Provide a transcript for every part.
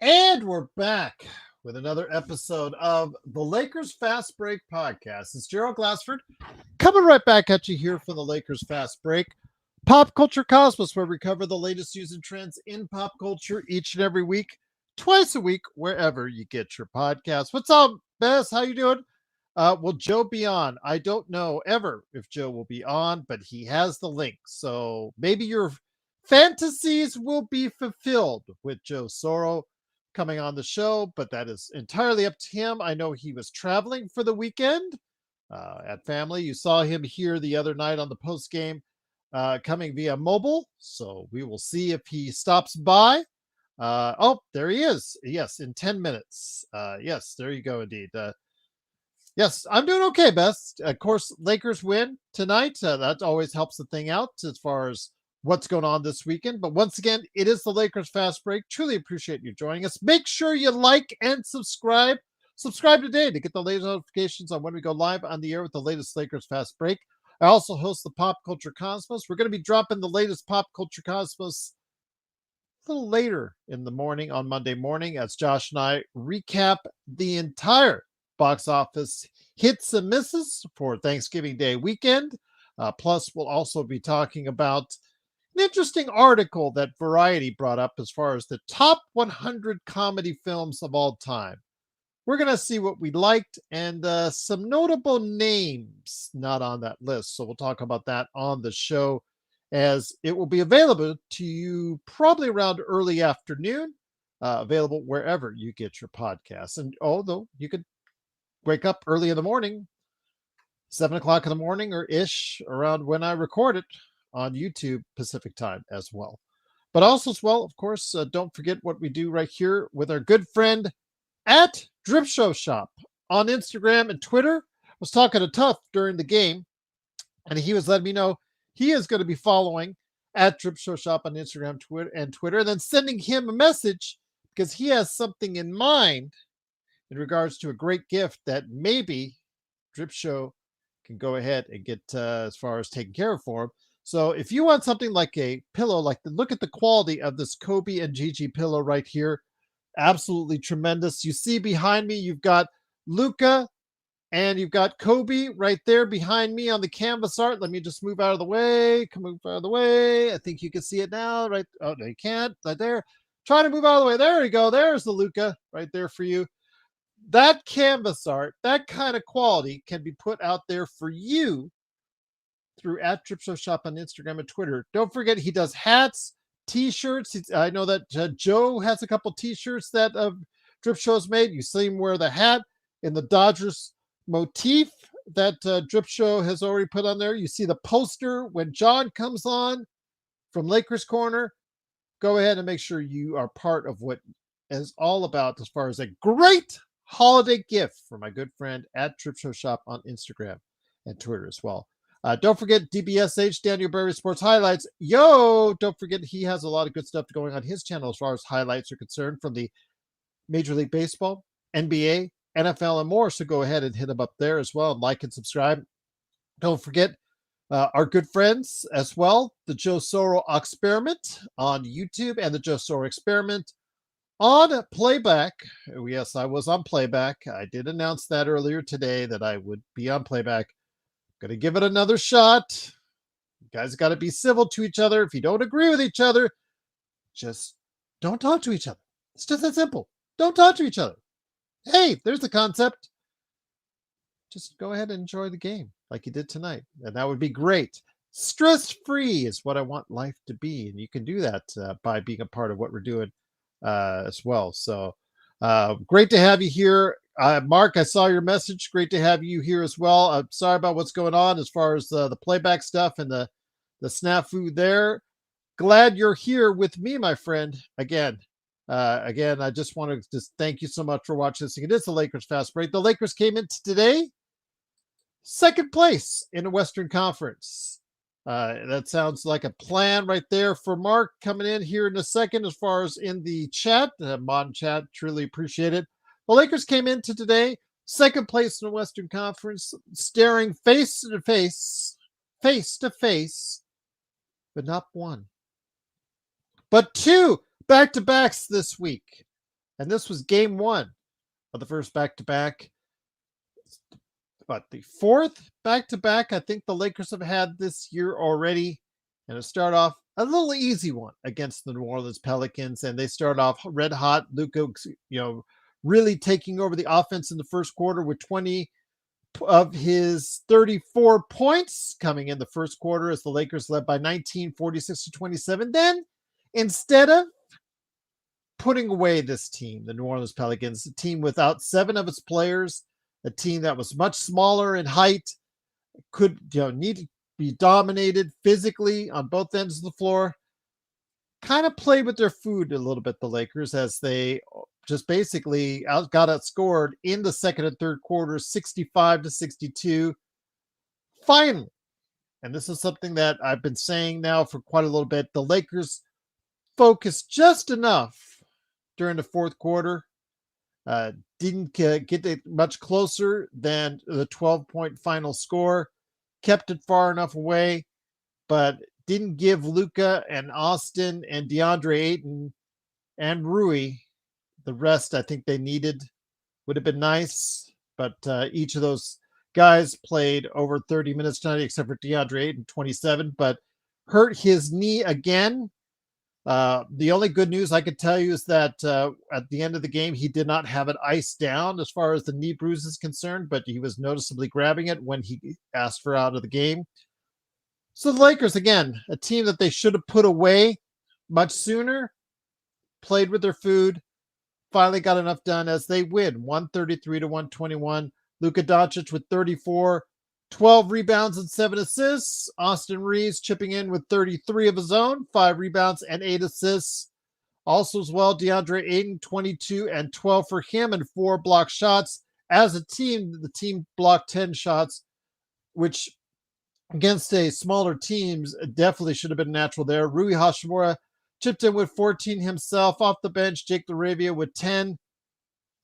And we're back with another episode of the Lakers Fast Break podcast. It's Gerald Glassford coming right back at you here for the Lakers Fast Break. Pop Culture Cosmos, where we cover the latest news and trends in pop culture each and every week, twice a week, wherever you get your podcast. What's up, Bess? How you doing? Will Joe be on? I don't know ever if Joe will be on, but he has the link. So maybe your fantasies will be fulfilled with Joe Soro coming on the show, but that is entirely up to him. I know he was traveling for the weekend at family. You saw him here the other night on the post game coming via mobile. So we will see if he stops by. Oh, there he is. Yes, in 10 minutes. Yes, there you go, indeed. Yes, I'm doing okay, Beth. Of course, Lakers win tonight. That always helps the thing out as far as what's going on this weekend. But once again, it is the Lakers Fast Break. Truly appreciate you joining us. Make sure you like and subscribe. Subscribe today to get the latest notifications on when we go live on the air with the latest Lakers Fast Break. I also host the Pop Culture Cosmos. We're going to be dropping the latest Pop Culture Cosmos a little later in the morning on Monday morning as Josh and I recap the entire box office hits and misses for Thanksgiving Day weekend. Plus, we'll also be talking about an interesting article that Variety brought up as far as the top 100 comedy films of all time. We're going to see what we liked and some notable names not on that list. So we'll talk about that on the show as it will be available to you probably around early afternoon, available wherever you get your podcasts. And although you could wake up early in the morning, 7 o'clock in the morning or ish around when I record it on YouTube Pacific time as well. But also as well, of course, don't forget what we do right here with our good friend at Drip Show Shop on Instagram and Twitter. I was talking to Tuff during the game, and he was letting me know he is going to be following at Drip Show Shop on Instagram, Twitter, and then sending him a message because he has something in mind in regards to a great gift that maybe Drip Show can go ahead and get as far as taken care of for him. So if you want something like a pillow, look at the quality of this Kobe and Gigi pillow right here. Absolutely tremendous. You see behind me, you've got Luka and you've got Kobe right there behind me on the canvas art. Let me just move out of the way. Come move out of the way. I think you can see it now. Right. Oh, no, you can't. Right there. Try to move out of the way. There you go. There's the Luka right there for you. That canvas art, that kind of quality can be put out there for you through at Drip Show Shop on Instagram and Twitter. Don't forget, he does hats, t-shirts. I know that Joe has a couple t-shirts that Drip Show's made. You see him wear the hat in the Dodgers motif that Drip Show has already put on there. You see the poster when John comes on from Lakers Corner. Go ahead and make sure you are part of what is all about as far as a great holiday gift for my good friend at Drip Show Shop on Instagram and Twitter as well. Don't forget DBSH, Daniel Berry Sports Highlights. Yo, don't forget he has a lot of good stuff going on his channel as far as highlights are concerned from the Major League Baseball, NBA, NFL, and more. So go ahead and hit him up there as well and like and subscribe. Don't forget our good friends as well, the Joe Soro Experiment on YouTube and the Joe Soro Experiment on playback. Yes, I was on playback. I did announce that earlier today that I would be on playback. Going to give it another shot. You guys got to be civil to each other. If you don't agree with each other, just don't talk to each other. It's just that simple. Don't talk to each other. Hey, there's the concept. Just go ahead and enjoy the game like you did tonight. And that would be great. Stress-free is what I want life to be. And you can do that by being a part of what we're doing as well. So great to have you here. Mark, I saw your message. Great to have you here as well. I'm sorry about what's going on as far as the playback stuff and the snafu there. Glad you're here with me, my friend. Again, I just want to just thank you so much for watching this. It is the Lakers Fast Break. The Lakers came into today second place in the Western Conference. That sounds like a plan right there for Mark coming in here in a second as far as in the chat. Mod chat, truly appreciate it. The Lakers came into today second place in the Western Conference, staring face to face, but not one, but two back-to-backs this week. And this was game one of the first back-to-back. But the fourth back-to-back I think the Lakers have had this year already. And it started off a little easy one against the New Orleans Pelicans. And they start off red hot. Luka, really taking over the offense in the first quarter with 20 of his 34 points coming in the first quarter as the Lakers led by 19, 46-27. Then instead of putting away this team, the New Orleans Pelicans, a team without 7 of its players, a team that was much smaller in height, could need to be dominated physically on both ends of the floor, kind of played with their food a little bit, the Lakers, as they just basically got outscored in the second and third quarters, 65-62. Finally, and this is something that I've been saying now for quite a little bit, the Lakers focused just enough during the fourth quarter. Didn't get it much closer than the 12-point final score. Kept it far enough away, but didn't give Luka and Austin and Deandre Ayton and Rui the rest I think they needed. Would have been nice, but each of those guys played over 30 minutes tonight, except for DeAndre Ayton, 27, but hurt his knee again. The only good news I could tell you is that at the end of the game, he did not have it iced down as far as the knee bruise is concerned, but he was noticeably grabbing it when he asked for out of the game. So the Lakers, again, a team that they should have put away much sooner, played with their food, finally got enough done as they win 133-121. Luka Doncic with 34, 12 rebounds and 7 assists. Austin Reaves chipping in with 33 of his own, 5 rebounds and 8 assists. Also as well, DeAndre Ayton, 22 and 12 for him and 4 block shots. As a team, the team blocked 10 shots, which against a smaller teams definitely should have been natural there. Rui Hachimura chipped in with 14 himself. Off the bench, Jake LaRavia with 10.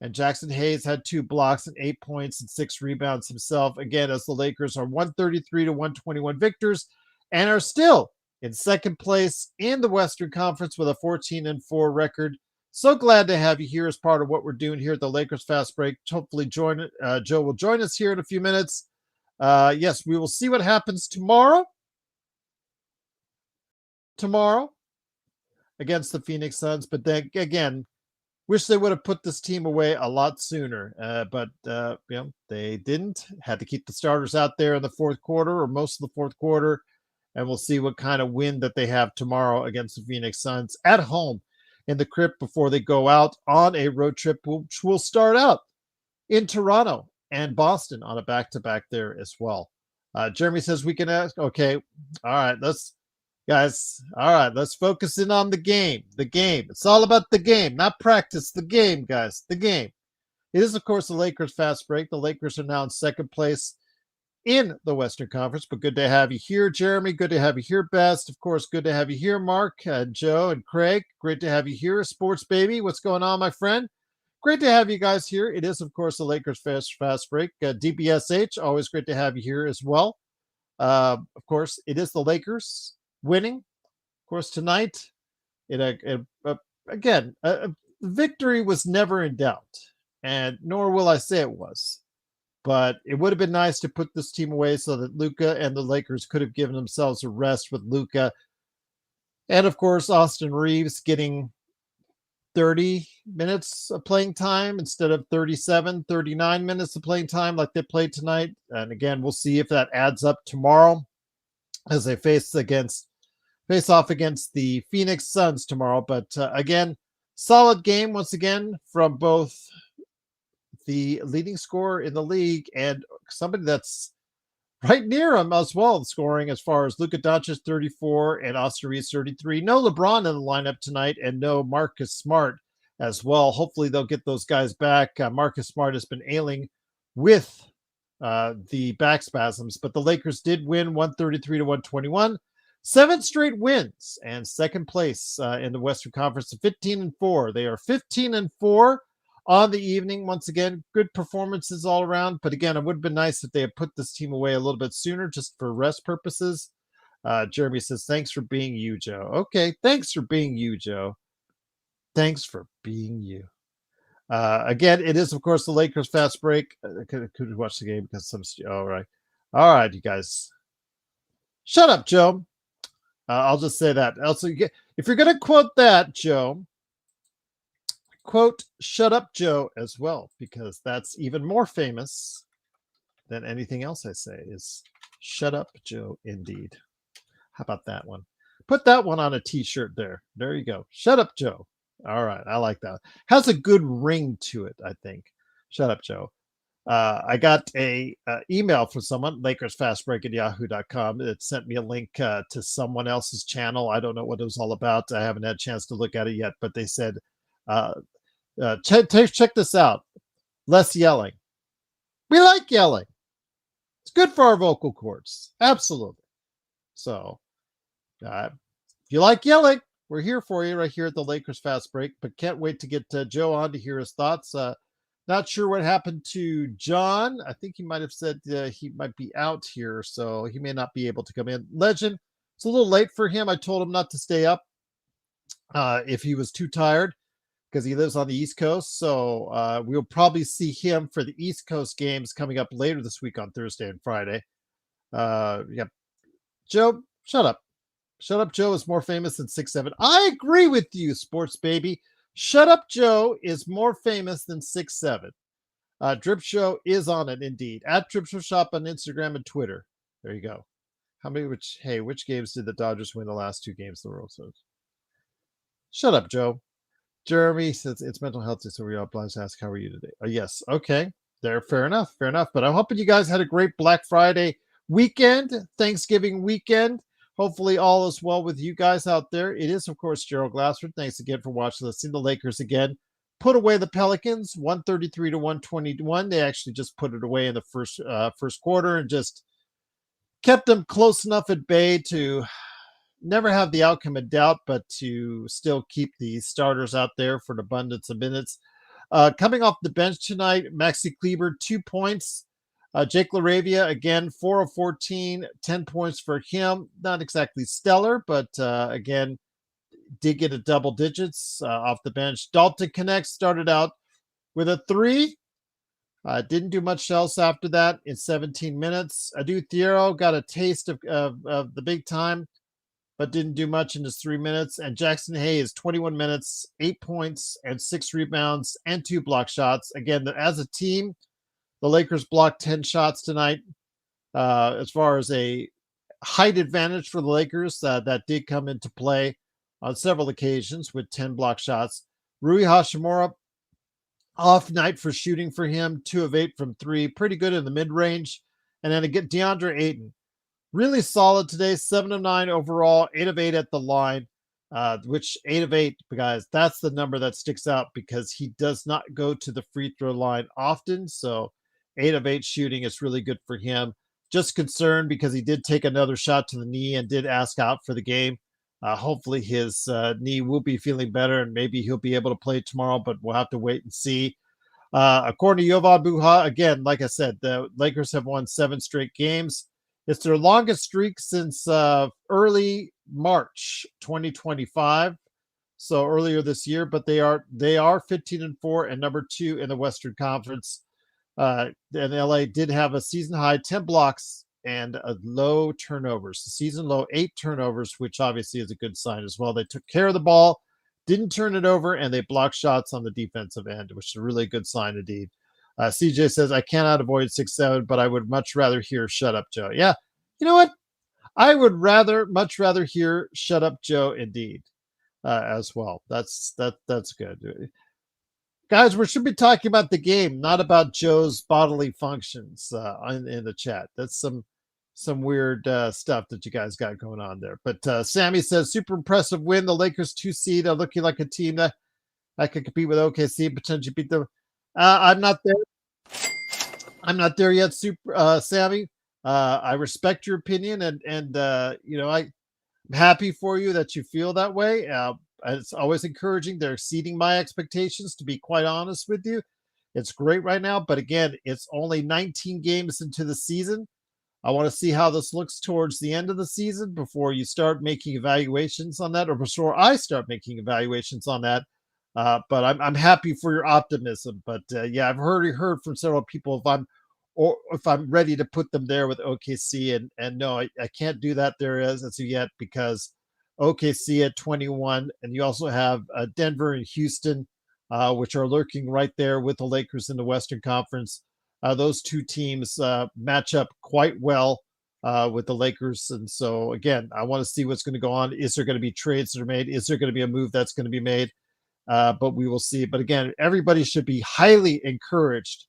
And Jackson Hayes had 2 blocks and 8 points and 6 rebounds himself. Again, as the Lakers are 133-121 victors and are still in second place in the Western Conference with a 14-4 record. So glad to have you here as part of what we're doing here at the Lakers Fast Break. Hopefully Joe will join us here in a few minutes. Yes, we will see what happens tomorrow. Against the Phoenix Suns. But then again, wish they would have put this team away a lot sooner. But they didn't. Had to keep the starters out there in the fourth quarter or most of the fourth quarter. And we'll see what kind of win that they have tomorrow against the Phoenix Suns at home in the Crypt before they go out on a road trip, which will start out in Toronto and Boston on a back-to-back there as well. Jeremy says we can ask. Okay. All right. Let's focus in on the game. The game. It's all about the game, not practice. The game, guys. The game. It is, of course, the Lakers Fast Break. The Lakers are now in second place in the Western Conference, but good to have you here, Jeremy. Good to have you here, Best. Of course, good to have you here, Mark, Joe, and Craig. Great to have you here, Sports Baby. What's going on, my friend? Great to have you guys here. It is, of course, the Lakers Fast Break. DBSH, always great to have you here as well. Of course, it is the Lakers winning. Of course, tonight, again, victory was never in doubt, and nor will I say it was. But it would have been nice to put this team away so that Luka and the Lakers could have given themselves a rest with Luka. And, of course, Austin Reaves getting 30 minutes of playing time instead of 37, 39 minutes of playing time like they played tonight. And, again, we'll see if that adds up tomorrow as they face off against the Phoenix Suns tomorrow. But, again, solid game once again from both the leading scorer in the league and somebody that's right near him as well in scoring as far as Luka Doncic 34 and Austin Reaves 33. No LeBron in the lineup tonight and no Marcus Smart as well. Hopefully they'll get those guys back. Marcus Smart has been ailing with the back spasms, but the Lakers did win 133-121. 7 straight wins and second place in the Western Conference, 15-4. They are 15-4 on the evening. Once again, good performances all around. But again, it would have been nice if they had put this team away a little bit sooner just for rest purposes. Jeremy says, thanks for being you, Joe. Okay, thanks for being you, Joe. Thanks for being you. Again, it is, of course, the Lakers fast break. Could watch the game because some. All right. All right, you guys. Shut up, Joe. I'll just say that. Also, if you're going to quote that, Joe, quote, shut up, Joe, as well, because that's even more famous than anything else I say is shut up, Joe, indeed. How about that one? Put that one on a t-shirt there. There you go. Shut up, Joe. All right. I like that. Has a good ring to it, I think. Shut up, Joe. I got a email from someone, LakersFastBreak@yahoo.com. It sent me a link to someone else's channel. I don't know what it was all about. I haven't had a chance to look at it yet, but they said, check this out. Less yelling. We like yelling. It's good for our vocal cords. Absolutely. So, if you like yelling, we're here for you right here at the Lakers Fast Break, but can't wait to get Joe on to hear his thoughts. Not sure what happened to John. I think he might have said he might be out here, so he may not be able to come in. Legend, it's a little late for him. I told him not to stay up if he was too tired because he lives on the East Coast. So we'll probably see him for the East Coast games coming up later this week on Thursday and Friday. Yeah. Joe, shut up. Shut Up Joe is more famous than 6'7". I agree with you, sports baby. Shut Up Joe is more famous than 6'7". Drip Show is on it indeed. At Drip Show Shop on Instagram and Twitter. There you go. Which games did the Dodgers win the last 2 games of the World Series? Shut up, Joe. Jeremy says it's mental health, so we are obliged to ask, how are you today? Yes. Okay. There. Fair enough. But I'm hoping you guys had a great Black Friday weekend, Thanksgiving weekend. Hopefully all is well with you guys out there. It is, of course, Gerald Glassford. Thanks again for watching. Let's see the Lakers again. Put away the Pelicans, 133-121. They actually just put it away in the first quarter and just kept them close enough at bay to never have the outcome in doubt, but to still keep the starters out there for an abundance of minutes. Coming off the bench tonight, Maxi Kleber, 2 points. Jake LaRavia, again, 4 of 14, 10 points for him. Not exactly stellar, but again, did get a double digits off the bench. Dalton Connect started out with a 3. Didn't do much else after that in 17 minutes. Adu Thiero got a taste of the big time, but didn't do much in his 3 minutes. And Jackson Hayes, 21 minutes, 8 points, and 6 rebounds, and 2 block shots. Again, as a team, the Lakers blocked 10 shots tonight. As far as a height advantage for the Lakers, that did come into play on several occasions with 10 block shots. Rui Hachimura, off night for shooting for him, 2 of 8 from 3. Pretty good in the mid-range. And then again, Deandre Ayton, really solid today, 7 of 9 overall, 8 of 8 at the line. Which 8 of 8, guys, that's the number that sticks out because he does not go to the free throw line often. So 8 of 8 shooting is really good for him. Just concerned because he did take another shot to the knee and did ask out for the game. Hopefully his knee will be feeling better and maybe he'll be able to play tomorrow, but we'll have to wait and see. According to Jovan Buha, again, like I said, the Lakers have won 7 straight games. It's their longest streak since early March 2025, so earlier this year. But they are 15-4 and number 2 in the Western Conference. And LA did have a season high 10 blocks and a low turnovers. The season low 8 turnovers, which obviously is a good sign as well. They took care of the ball, didn't turn it over, and they blocked shots on the defensive end, which is a really good sign indeed. CJ says, I cannot avoid 6'7", but I would much rather hear Shut Up Joe. Yeah, you know what? I would much rather hear Shut Up Joe indeed as well. That's good. Guys, we should be talking about the game, not about Joe's bodily functions in the chat. That's some weird stuff that you guys got going on there. But Sammy says, super impressive win. The Lakers 2 seed are looking like a team that could compete with OKC, potentially beat them. I'm not there. I'm not there yet, Sammy. I respect your opinion, and I'm happy for you that you feel that way. It's always encouraging. They're exceeding my expectations, to be quite honest with you. It's great right now, but again, it's only 19 games into the season. I want to see how this looks towards the end of the season before you start making evaluations on that, or before I start making evaluations on that. But I'm happy for your optimism. But yeah, I've heard from several people if I'm ready to put them there with OKC, and no, I can't do that there as of yet because OKC at 21, and you also have Denver and Houston, which are lurking right there with the Lakers in the Western Conference. Those two teams match up quite well with the Lakers, and so again, I want to see what's going to go on. Is there going to be trades that are made? Is there going to be a move that's going to be made? But we will see. But again, everybody should be highly encouraged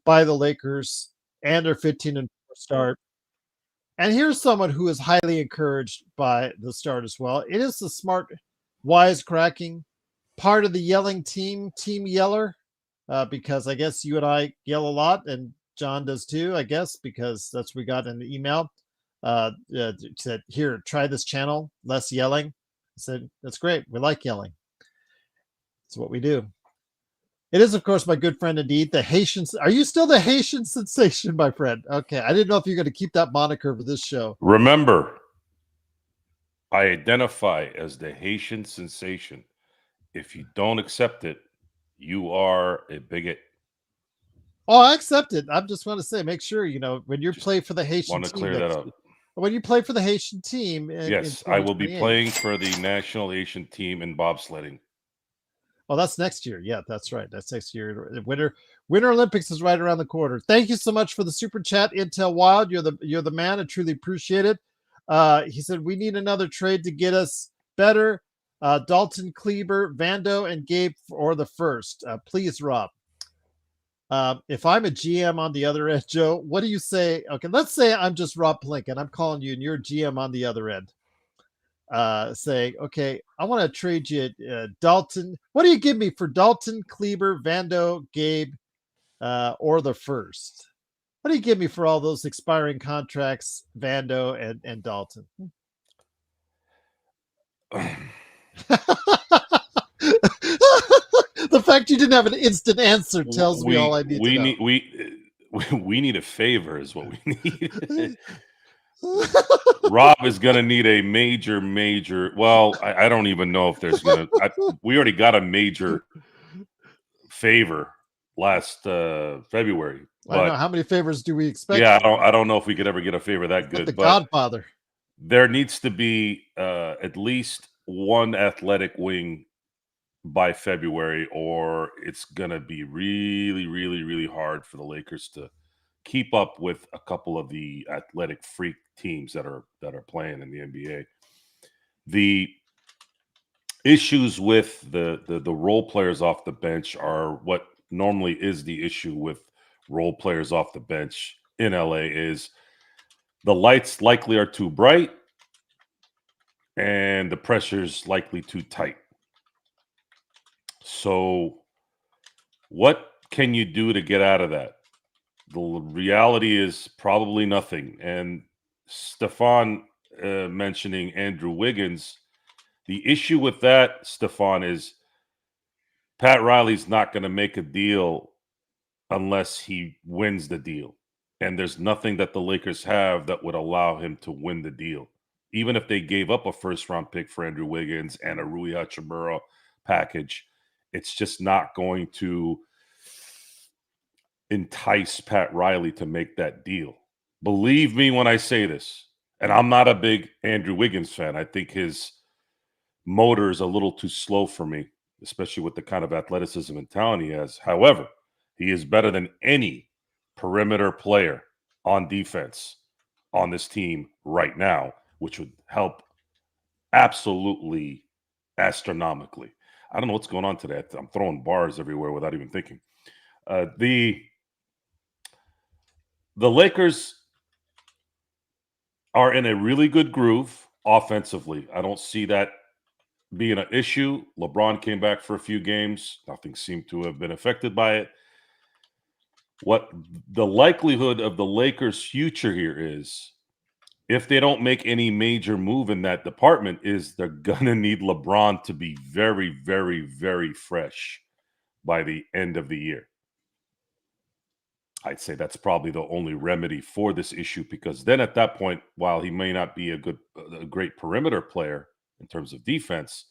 by the Lakers and their 15-4 start. And here's someone who is highly encouraged by the start as well. It is the smart, wisecracking part of the yelling team Yeller, because I guess you and I yell a lot, and John does too, I guess, because that's what we got in the email. Said, here, try this channel, less yelling. I said, that's great. We like yelling. It's what we do. It is, of course, my good friend indeed, the Haitian. Are you still the Haitian sensation, my friend? Okay, I didn't know if you're going to keep that moniker for this show. Remember, I identify as the Haitian sensation. If you don't accept it, you are a bigot. Oh, I accept it. I just want to say, make sure, when you play for the Haitian want to team. clear that up. When you play for the Haitian team. Yes, I will be playing for the national Haitian team in bobsledding. Oh, that's next year. Yeah, that's right. That's next year. Winter Olympics is right around the corner. Thank you so much for the super chat, Intel Wild. You're the man. I truly appreciate it. He said we need another trade to get us better. Dalton, Kleber, Vando, and Gabe or the first. Please, Rob. If I'm a GM on the other end, Joe, what do you say? Okay, let's say I'm just Rob Plinkin. I'm calling you, and you're GM on the other end. Saying, okay, I want to trade you Dalton. What do you give me for Dalton, Kleber, Vando, Gabe, or the first? What do you give me for all those expiring contracts, Vando and Dalton? The fact you didn't have an instant answer tells me all I need to know. We need a favor is what we need. Rob is going to need a major. Well, I don't even know if there's going to. We already got a major favor last February. I don't know how many favors do we expect. Yeah, I don't know if we could ever get a favor that good. The Godfather. There needs to be at least one athletic wing by February, or it's going to be really hard for the Lakers to keep up with a couple of the athletic freak teams that are playing in the NBA. The issues with the role players off the bench are what normally is the issue with role players off the bench in LA is the lights likely are too bright and the pressure's likely too tight. So what can you do to get out of that? The reality is probably nothing. And Stefan mentioning Andrew Wiggins, the issue with that, Stefan, is Pat Riley's not going to make a deal unless he wins the deal. And there's nothing that the Lakers have that would allow him to win the deal. Even if they gave up a first-round pick for Andrew Wiggins and a Rui Hachimura package, it's just not going to entice Pat Riley to make that deal. Believe me when I say this, and I'm not a big Andrew Wiggins fan. I think his motor is a little too slow for me, especially with the kind of athleticism and talent he has. However, he is better than any perimeter player on defense on this team right now, which would help absolutely astronomically. I don't know what's going on today. I'm throwing bars everywhere without even thinking. The Lakers are in a really good groove offensively. I don't see that being an issue. LeBron came back for a few games. Nothing seemed to have been affected by it. What the likelihood of the Lakers' future here is, if they don't make any major move in that department, is they're going to need LeBron to be very fresh by the end of the year. I'd say that's probably the only remedy for this issue, because then at that point, while he may not be a great perimeter player in terms of defense,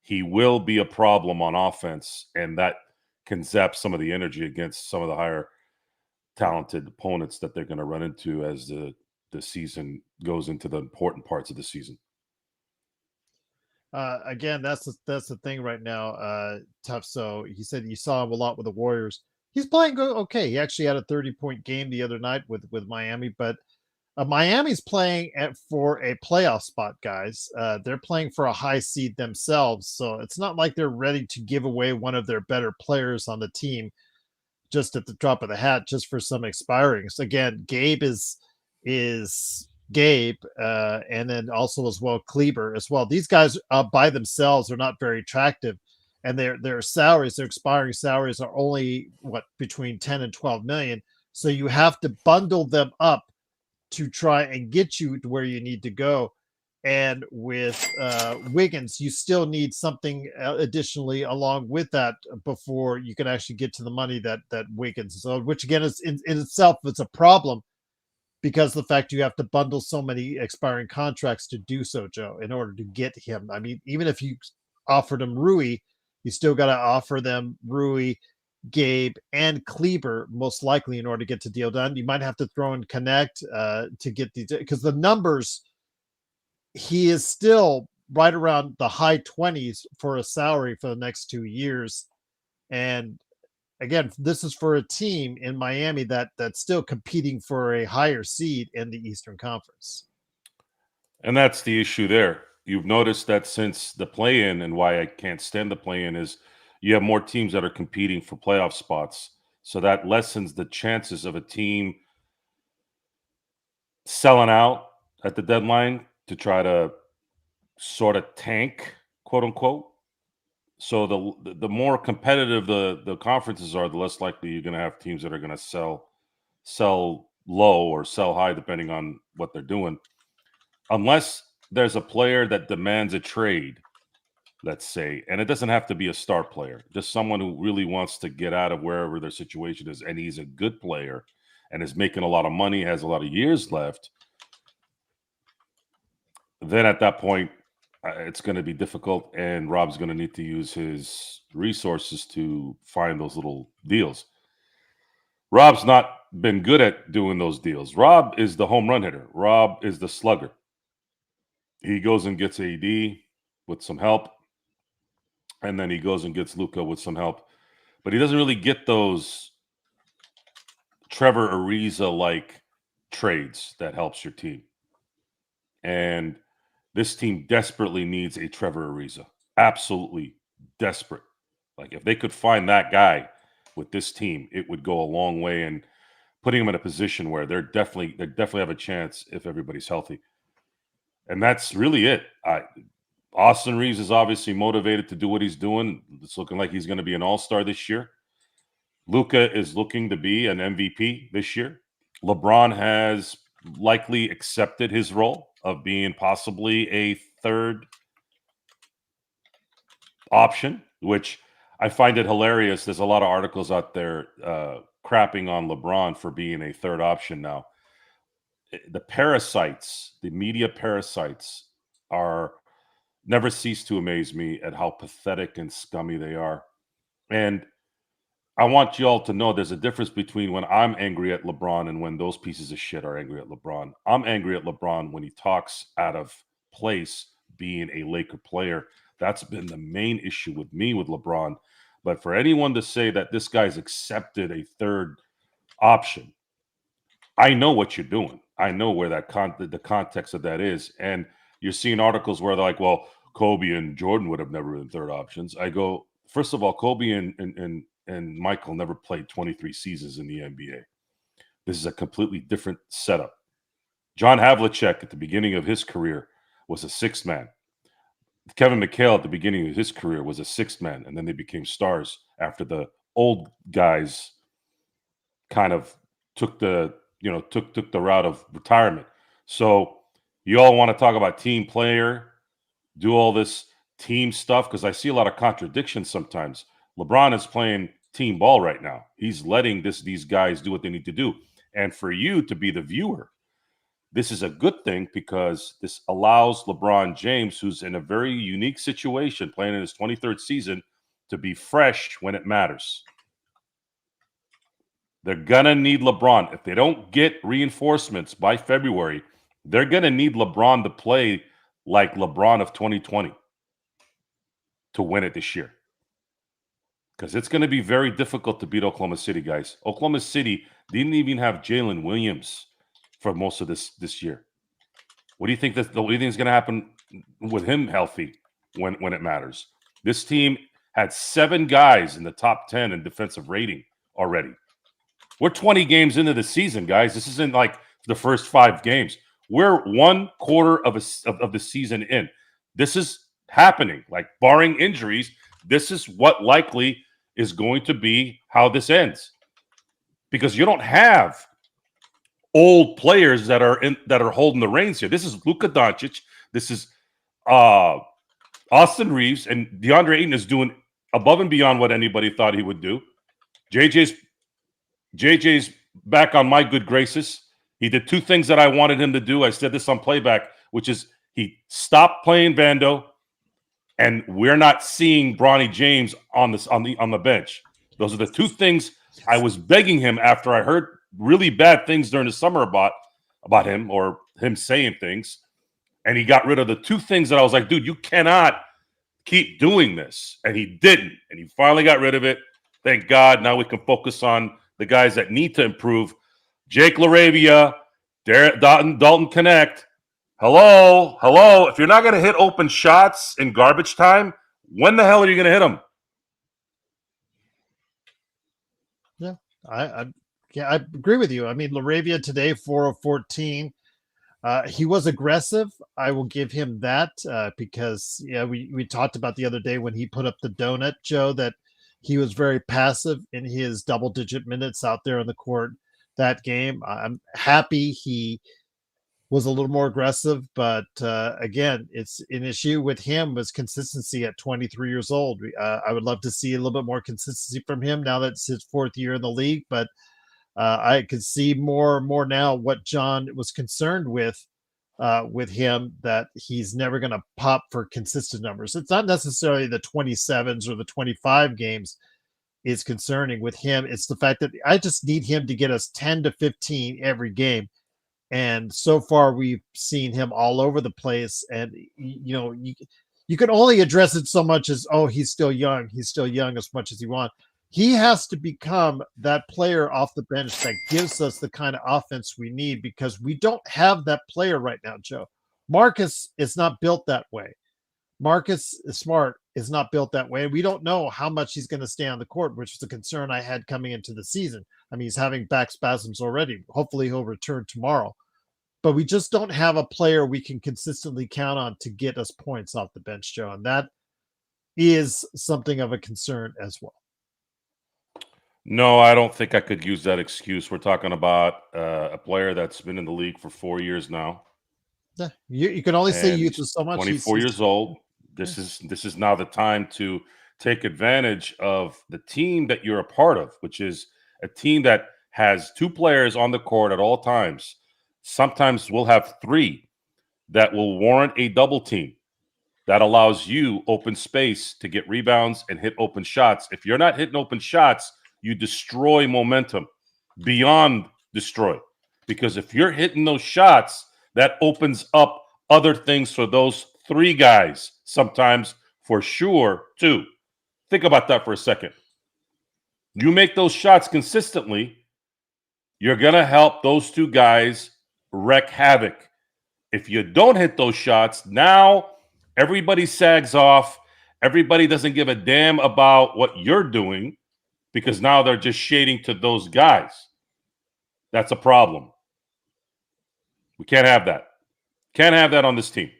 he will be a problem on offense, and that can zap some of the energy against some of the higher talented opponents that they're going to run into as the season goes into the important parts of the season. Again, that's the thing right now. Tough. So he said you saw him a lot with the Warriors. He's playing okay. He actually had a 30-point game the other night with Miami, but Miami's playing for a playoff spot, guys. They're playing for a high seed themselves, so it's not like they're ready to give away one of their better players on the team just at the drop of the hat, just for some expirings. Again, Gabe is Gabe, and then also as well Kleber as well. These guys by themselves are not very attractive, and their salaries, their expiring salaries, are only between 10 and 12 million. So you have to bundle them up to try and get you to where you need to go. And with Wiggins, you still need something additionally along with that before you can actually get to the money that Wiggins is owed, which again is in itself, it's a problem because the fact you have to bundle so many expiring contracts to do so, Joe, in order to get him. I mean, even if you offered him Rui, you still got to offer them Rui, Gabe, and Kleber, most likely, in order to get the deal done. You might have to throw in Connect to get these, because the numbers, he is still right around the high 20s for a salary for the next 2 years. And again, this is for a team in Miami that's still competing for a higher seed in the Eastern Conference. And that's the issue there. You've noticed that since the play-in, and why I can't stand the play-in is you have more teams that are competing for playoff spots. So that lessens the chances of a team selling out at the deadline to try to sort of tank, quote unquote. So the more competitive the conferences are, the less likely you're going to have teams that are going to sell low or sell high, depending on what they're doing. Unless there's a player that demands a trade, let's say, and it doesn't have to be a star player, just someone who really wants to get out of wherever their situation is, and he's a good player and is making a lot of money, has a lot of years left, then at that point, it's going to be difficult, and Rob's going to need to use his resources to find those little deals. Rob's not been good at doing those deals. Rob is the home run hitter. Rob is the slugger. He goes and gets AD with some help, and then he goes and gets Luka with some help. But he doesn't really get those Trevor Ariza-like trades that helps your team. And this team desperately needs a Trevor Ariza. Absolutely desperate. Like, if they could find that guy with this team, it would go a long way in putting them in a position where they definitely have a chance if everybody's healthy. And that's really it. Austin Reaves is obviously motivated to do what he's doing. It's looking like he's going to be an all-star this year. Luka is looking to be an MVP this year. LeBron has likely accepted his role of being possibly a third option, which I find it hilarious. There's a lot of articles out there crapping on LeBron for being a third option now. The parasites, the media parasites, are never cease to amaze me at how pathetic and scummy they are. And I want you all to know there's a difference between when I'm angry at LeBron and when those pieces of shit are angry at LeBron. I'm angry at LeBron when he talks out of place being a Laker player. That's been the main issue with me with LeBron. But for anyone to say that this guy's accepted a third option, I know what you're doing. I know where that the context of that is. And you're seeing articles where they're like, well, Kobe and Jordan would have never been third options. I go, first of all, Kobe and Michael never played 23 seasons in the NBA. This is a completely different setup. John Havlicek at the beginning of his career was a sixth man. Kevin McHale at the beginning of his career was a sixth man, and then they became stars after the old guys kind of took the route of retirement. So you all want to talk about team player, do all this team stuff, because I see a lot of contradictions sometimes. LeBron is playing team ball right now. He's letting these guys do what they need to do. And for you to be the viewer this is a good thing because this allows LeBron James, who's in a very unique situation, playing in his 23rd season, to be fresh when it matters. They're going to need LeBron. If they don't get reinforcements by February, they're going to need LeBron to play like LeBron of 2020 to win it this year. Because it's going to be very difficult to beat Oklahoma City, guys. Oklahoma City didn't even have Jalen Williams for most of this year. What do you think is going to happen with him healthy when it matters? This team had 7 guys in the top 10 in defensive rating already. We're 20 games into the season, guys. This isn't like the first 5 games. We're 1 quarter of the season in. This is happening. Like, barring injuries, this is what likely is going to be how this ends. Because you don't have old players that are holding the reins here. This is Luka Doncic. This is Austin Reaves, and DeAndre Ayton is doing above and beyond what anybody thought he would do. JJ's back on my good graces. He did 2 things that I wanted him to do. I said this on playback, which is he stopped playing Vando, and we're not seeing Bronny James on the bench. Those are the 2 things I was begging him after I heard really bad things during the summer about him, or him saying things. And he got rid of the 2 things that I was like, dude, you cannot keep doing this. And he didn't. And he finally got rid of it. Thank God. Now we can focus on the guys that need to improve. Jake LaRavia, Dalton Connect. Hello. If you're not going to hit open shots in garbage time, when the hell are you going to hit them? Yeah, I agree with you. I mean, LaRavia today, 4 of 14. He was aggressive. I will give him that because we talked about the other day when he put up the donut, Joe, that he was very passive in his double-digit minutes out there on the court that game. I'm happy he was a little more aggressive, but again, it's an issue with him was consistency at 23 years old. I would love to see a little bit more consistency from him now that it's his 4th year in the league, but I could see more now what John was concerned with him, that he's never going to pop for consistent numbers. It's not necessarily the 27s or the 25 games is concerning with him. It's the fact that I just need him to get us 10 to 15 every game. And so far we've seen him all over the place. And, you can only address it so much as, oh, he's still young. He's still young as much as you want. He has to become that player off the bench that gives us the kind of offense we need, because we don't have that player right now, Joe. Marcus is not built that way. Marcus Smart is not built that way. We don't know how much he's going to stay on the court, which is a concern I had coming into the season. I mean, he's having back spasms already. Hopefully he'll return tomorrow. But we just don't have a player we can consistently count on to get us points off the bench, Joe. And that is something of a concern as well. No, I don't think I could use that excuse. We're talking about a player that's been in the league for 4 years now. Yeah, you can only say youth is so much. 24 years old. This is now the time to take advantage of the team that you're a part of, which is a team that has 2 players on the court at all times. Sometimes we'll have 3 that will warrant a double team. That allows you open space to get rebounds and hit open shots. If you're not hitting open shots, you destroy momentum beyond destroy. Because if you're hitting those shots, that opens up other things for those 3 guys, sometimes for sure 2. Think about that for a second. You make those shots consistently, you're going to help those 2 guys wreak havoc. If you don't hit those shots, now everybody sags off. Everybody doesn't give a damn about what you're doing, because now they're just shading to those guys. That's a problem. We can't have that. Can't have that on this team.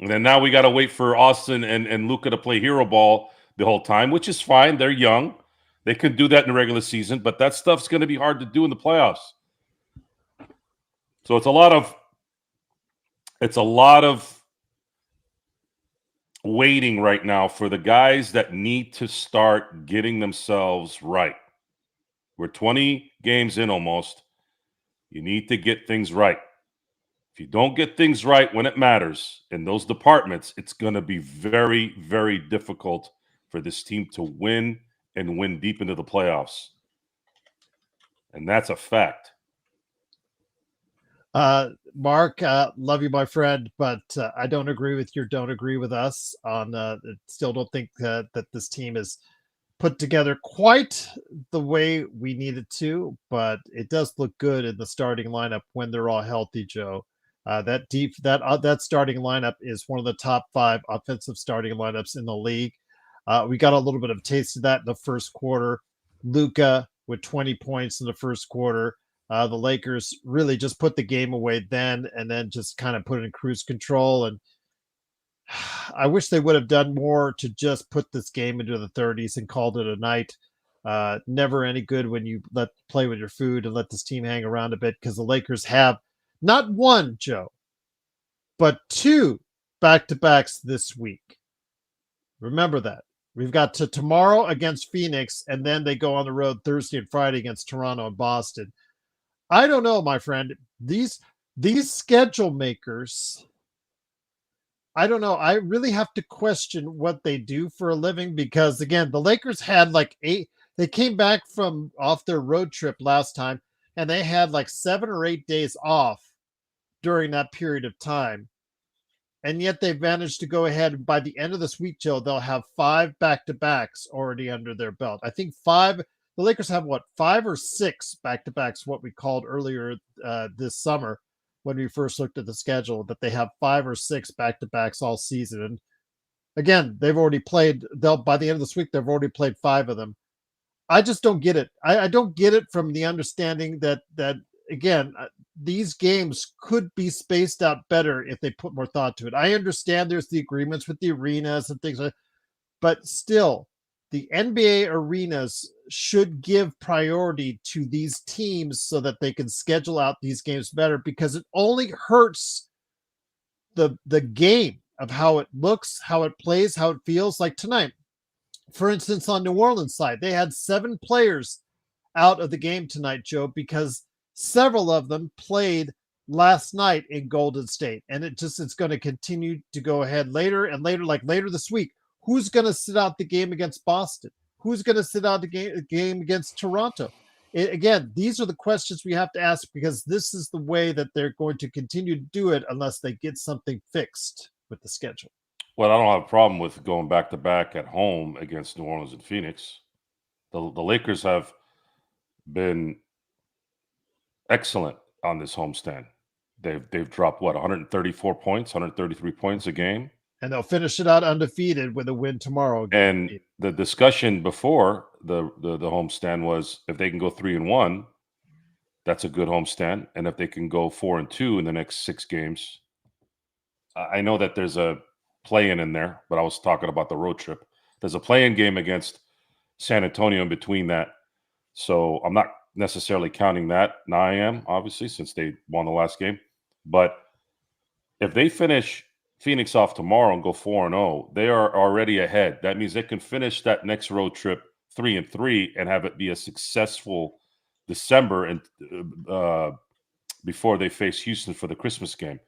And then now we got to wait for Austin and Luka to play hero ball the whole time, which is fine. They're young. They can do that in the regular season, but that stuff's going to be hard to do in the playoffs. So it's a lot of waiting right now for the guys that need to start getting themselves right. We're 20 games in almost. You need to get things right. If you don't get things right when it matters in those departments, it's going to be very, very difficult for this team to win and win deep into the playoffs. And that's a fact. Mark, love you, my friend, but I don't agree with your don't agree with us on still don't think that this team is put together quite the way we need it to, but it does look good in the starting lineup when they're all healthy, Joe. That starting lineup is one of the top 5 offensive starting lineups in the league. We got a little bit of a taste of that in the first quarter. Luka with 20 points in the first quarter. The Lakers really just put the game away then, and then just kind of put it in cruise control. And I wish they would have done more to just put this game into the 30s and called it a night. Never any good when you play with your food and let this team hang around a bit, because the Lakers have not one, Joe, but 2 back-to-backs this week. Remember that. We've got to tomorrow against Phoenix, and then they go on the road Thursday and Friday against Toronto and Boston. I don't know, my friend. These schedule makers, I don't know. I really have to question what they do for a living, because again, the Lakers had like 8. They came back from off their road trip last time, and they had like 7 or 8 days off during that period of time. And yet they've managed to go ahead. By the end of this week, Joe, they'll have 5 back-to-backs already under their belt. I think 5. The Lakers have 5 or 6 back-to-backs, what we called earlier this summer when we first looked at the schedule, that they have 5 or 6 back-to-backs all season. And again, they've already played. By the end of this week, they've already played 5 of them. I just don't get it. I don't get it from the understanding that again, these games could be spaced out better if they put more thought to it. I understand there's the agreements with the arenas and things like that, but still, the NBA arenas should give priority to these teams so that they can schedule out these games better, because it only hurts the game of how it looks, how it plays, how it feels. Like tonight, for instance, on New Orleans side, they had 7 players out of the game tonight, Joe, because several of them played last night in Golden State, and it's going to continue to go ahead later and later, like later this week. Who's going to sit out the game against Boston? Who's going to sit out the game against Toronto? Again, these are the questions we have to ask, because this is the way that they're going to continue to do it unless they get something fixed with the schedule. Well, I don't have a problem with going back-to-back at home against New Orleans and Phoenix. The Lakers have been excellent on this homestand. They've dropped 134 points, 133 points a game, and they'll finish it out undefeated with a win tomorrow. And the discussion before the homestand was, if they can go 3-1, that's a good homestand, and if they can go 4-2 in the next 6 games, I know that there's a play-in in there, but I was talking about the road trip. There's a play-in game against San Antonio in between that, so I'm not necessarily counting that. Now I am, obviously, since they won the last game. But if they finish Phoenix off tomorrow and go 4-0, they are already ahead. That means they can finish that next road trip 3-3 and have it be a successful December and before they face Houston for the Christmas game.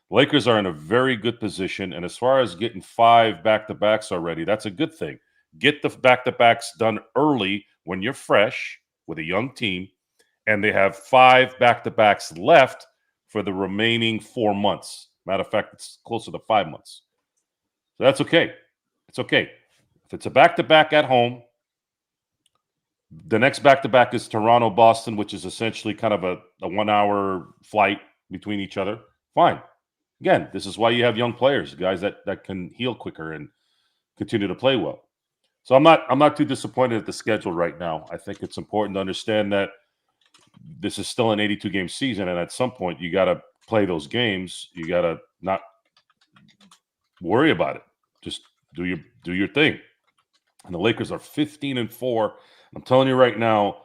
Lakers are in a very good position, and as far as getting 5 back-to-backs already, that's a good thing. Get the back-to-backs done early when you're fresh with a young team, and they have 5 back-to-backs left for the remaining 4 months. Matter of fact, it's closer to 5 months. So that's okay. It's okay. If it's a back-to-back at home, the next back-to-back is Toronto-Boston, which is essentially kind of a 1-hour flight between each other. Fine. Again, this is why you have young players, guys that can heal quicker and continue to play well. So I'm not too disappointed at the schedule right now. I think it's important to understand that this is still an 82-game season, and at some point you got to play those games. You got to not worry about it. Just do your thing. And the Lakers are 15-4. I'm telling you right now,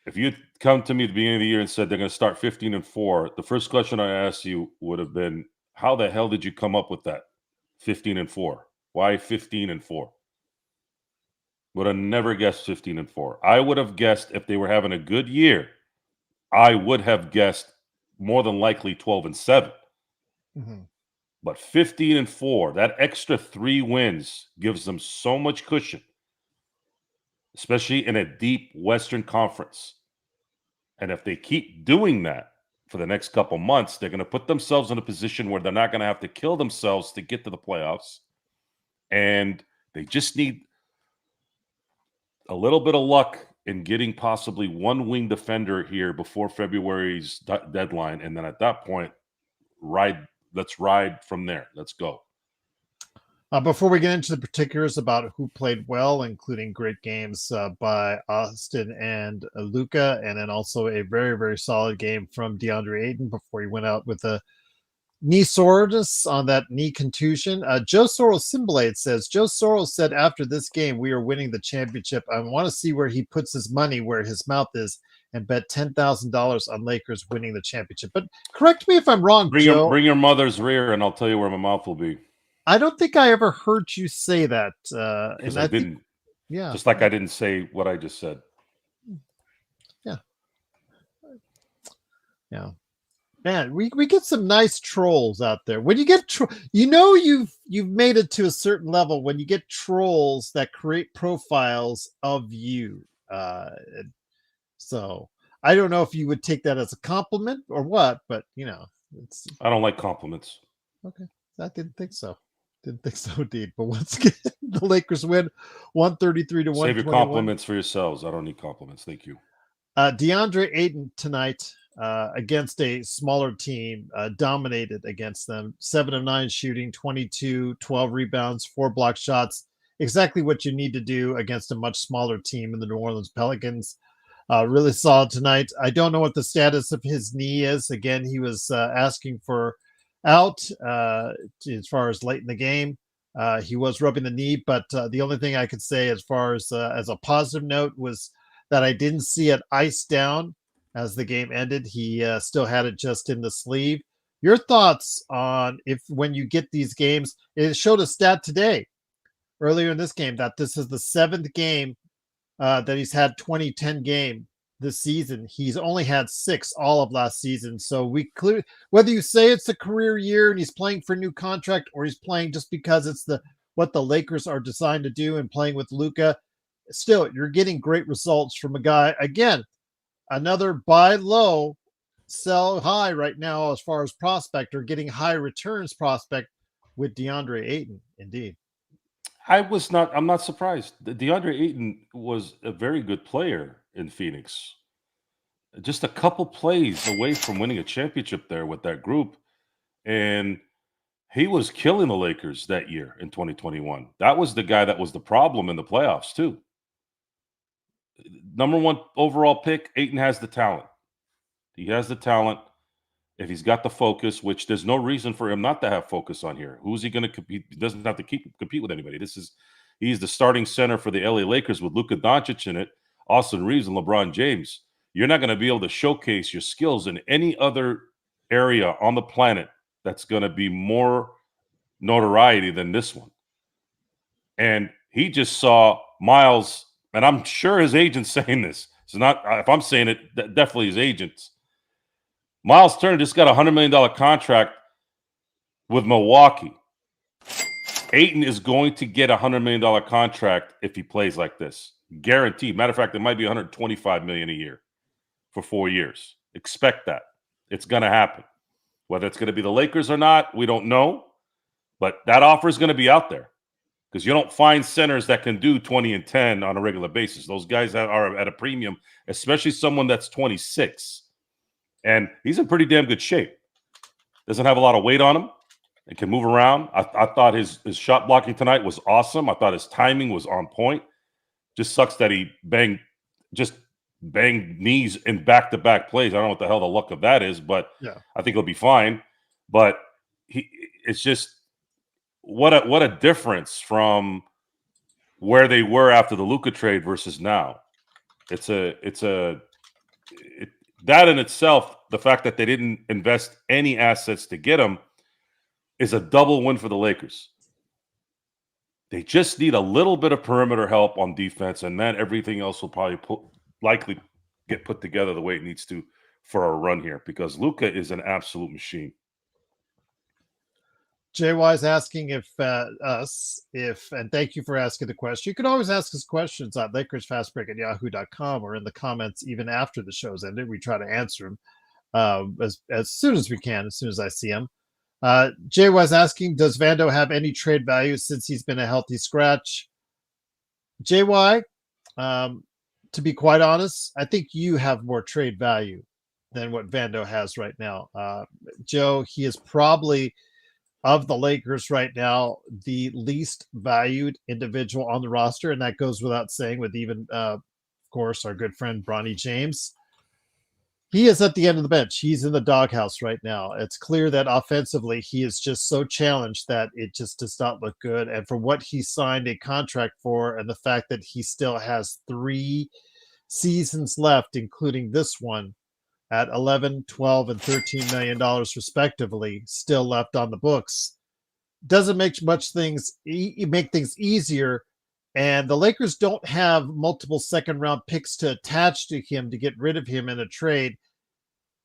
if you come to me at the beginning of the year and said they're going to start 15-4, the first question I asked you would have been, how the hell did you come up with that? 15-4. Why 15-4? Would have never guessed 15-4. I would have guessed, if they were having a good year, I would have guessed more than likely 12-7. Mhm. But 15-4, that extra 3 wins gives them so much cushion, especially in a deep Western Conference. And if they keep doing that for the next couple months, they're going to put themselves in a position where they're not going to have to kill themselves to get to the playoffs. And they just need a little bit of luck in getting possibly one wing defender here before February's deadline. And then at that point, let's ride from there. Let's go. Before we get into the particulars about who played well, including great games by Austin and Luka, and then also a very, very solid game from Deandre Ayton before he went out with a knee soreness on that knee contusion. Joe Soros Symbolate says, Joe Soros said after this game, we are winning the championship. I want to see where he puts his money, where his mouth is, and bet $10,000 on Lakers winning the championship. But correct me if I'm wrong, Joe. Bring your mother's rear, and I'll tell you where my mouth will be. I don't think I ever heard you say that. Because I didn't. Yeah. Just like I didn't say what I just said. Yeah. Yeah. Man, we get some nice trolls out there. When you get you've made it to a certain level when you get trolls that create profiles of you. So I don't know if you would take that as a compliment or what, but I don't like compliments. Okay. I didn't think so. Didn't think so, indeed. But once again, the Lakers win 133 to 121. Save your compliments for yourselves. I don't need compliments. Thank you. Deandre Ayton tonight against a smaller team, dominated against them. 7 of 9 shooting, 22, 12 rebounds, 4 block shots. Exactly what you need to do against a much smaller team in the New Orleans Pelicans. Really solid tonight. I don't know what the status of his knee is. Again, he was asking for out as far as late in the game. He was rubbing the knee, but the only thing I could say as far as a positive note was that I didn't see it iced down as the game ended. He still had it just in the sleeve. Your thoughts on if when you get these games, it showed a stat today earlier in this game that this is the 7th game that he's had 20-10 game this season. He's only had 6 all of last season. So we clearly, whether you say it's a career year and he's playing for a new contract or he's playing just because it's what the Lakers are designed to do and playing with Luka, still you're getting great results from a guy. Again, another buy low, sell high right now as far as prospect or getting high returns prospect with Deandre Ayton. Indeed. I'm not surprised. DeAndre Ayton was a very good player in Phoenix. Just a couple plays away from winning a championship there with that group. And he was killing the Lakers that year in 2021. That was the guy that was the problem in the playoffs, too. Number 1 overall pick, Ayton has the talent. He has the talent. If he's got the focus, which there's no reason for him not to have focus on here. Who's he going to compete? He doesn't have to compete with anybody. He's the starting center for the LA Lakers with Luka Doncic in it, Austin Reaves, and LeBron James. You're not going to be able to showcase your skills in any other area on the planet that's going to be more notoriety than this one. And he just saw Miles, and I'm sure his agent's saying this. It's not, if I'm saying it, definitely his agents. Miles Turner just got a $100 million contract with Milwaukee. Ayton is going to get a $100 million contract if he plays like this. Guaranteed. Matter of fact, it might be $125 million a year for 4 years. Expect that. It's going to happen. Whether it's going to be the Lakers or not, we don't know. But that offer is going to be out there because you don't find centers that can do 20 and 10 on a regular basis. Those guys are at a premium, especially someone that's 26. And he's in pretty damn good shape. Doesn't have a lot of weight on him and can move around. I thought his shot blocking tonight was awesome. I thought his timing was on point. Just sucks that he banged knees in back-to-back plays. I don't know what the hell the luck of that is, but yeah. I think he'll be fine. But it's just what a difference from where they were after the Luka trade versus now. That in itself, the fact that they didn't invest any assets to get him is a double win for the Lakers. They just need a little bit of perimeter help on defense, and then everything else will probably likely get put together the way it needs to for a run here because Luka is an absolute machine. JY is asking if and thank you for asking the question. You can always ask us questions on LakersFastBreak@yahoo.com or in the comments even after the show's ended. We try to answer them as soon as we can, as soon as I see them. JY is asking, does Vando have any trade value since he's been a healthy scratch? JY, to be quite honest, I think you have more trade value than what Vando has right now. Joe, he is probably, of the Lakers right now, the least valued individual on the roster, and that goes without saying with even, of course, our good friend Bronny James. He is at the end of the bench. He's in the doghouse right now. It's clear that offensively he is just so challenged that it just does not look good. And for what he signed a contract for, and the fact that he still has 3 seasons left, including this one, at 11, 12, and $13 million respectively, still left on the books, doesn't make much things make things easier. And the Lakers don't have multiple second-round picks to attach to him to get rid of him in a trade.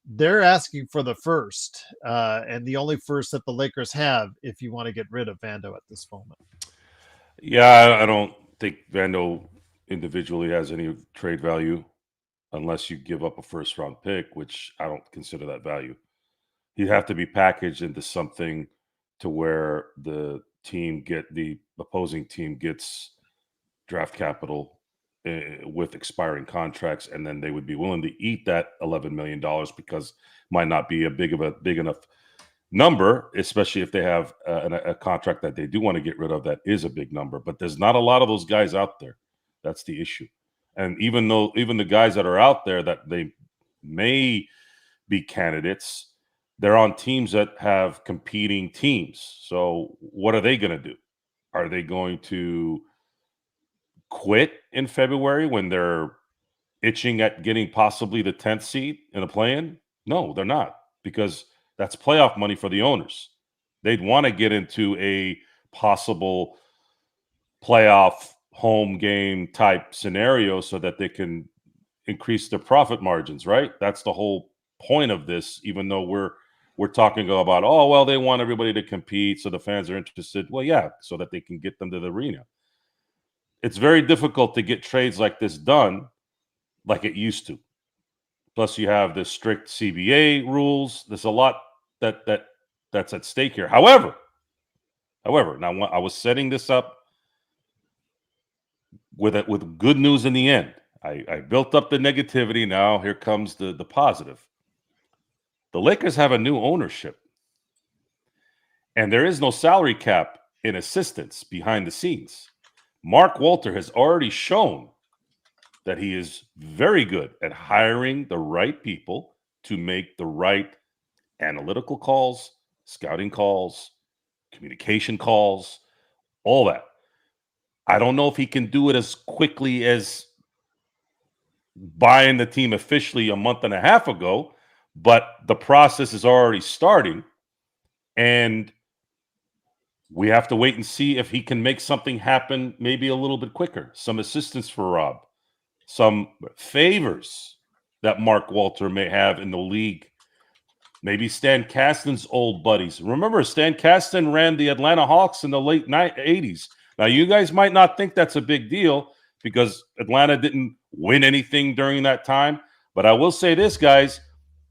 They're asking for the first, and the only first that the Lakers have if you want to get rid of Vando at this moment. Yeah, I don't think Vando individually has any trade value unless you give up a first-round pick, which I don't consider that value. He'd have to be packaged into something to where the opposing team gets draft capital with expiring contracts, and then they would be willing to eat that $11 million because it might not be a big enough number, especially if they have a contract that they do want to get rid of that is a big number. But there's not a lot of those guys out there. That's the issue. And even the guys that are out there that they may be candidates, they're on teams that have competing teams. So what are they going to do? Are they going to quit in February when they're itching at getting possibly the 10th seed in a play-in? No, they're not, because that's playoff money for the owners. They'd want to get into a possible playoff home game type scenario so that they can increase their profit margins, right? That's the whole point of this, even though we're talking about, oh, well, they want everybody to compete so the fans are interested. Well, yeah, so that they can get them to the arena. It's very difficult to get trades like this done like it used to. Plus, you have the strict CBA rules. There's a lot that's at stake here. However, now I was setting this up with good news in the end. I built up the negativity. Now here comes the positive. The Lakers have a new ownership, and there is no salary cap in assistance behind the scenes. Mark Walter has already shown that he is very good at hiring the right people to make the right analytical calls, scouting calls, communication calls, all that. I don't know if he can do it as quickly as buying the team officially a month and a half ago, but the process is already starting, and we have to wait and see if he can make something happen maybe a little bit quicker. Some assistance for Rob, some favors that Mark Walter may have in the league. Maybe Stan Kasten's old buddies. Remember, Stan Kasten ran the Atlanta Hawks in the late 80s. Now, you guys might not think that's a big deal because Atlanta didn't win anything during that time. But I will say this, guys.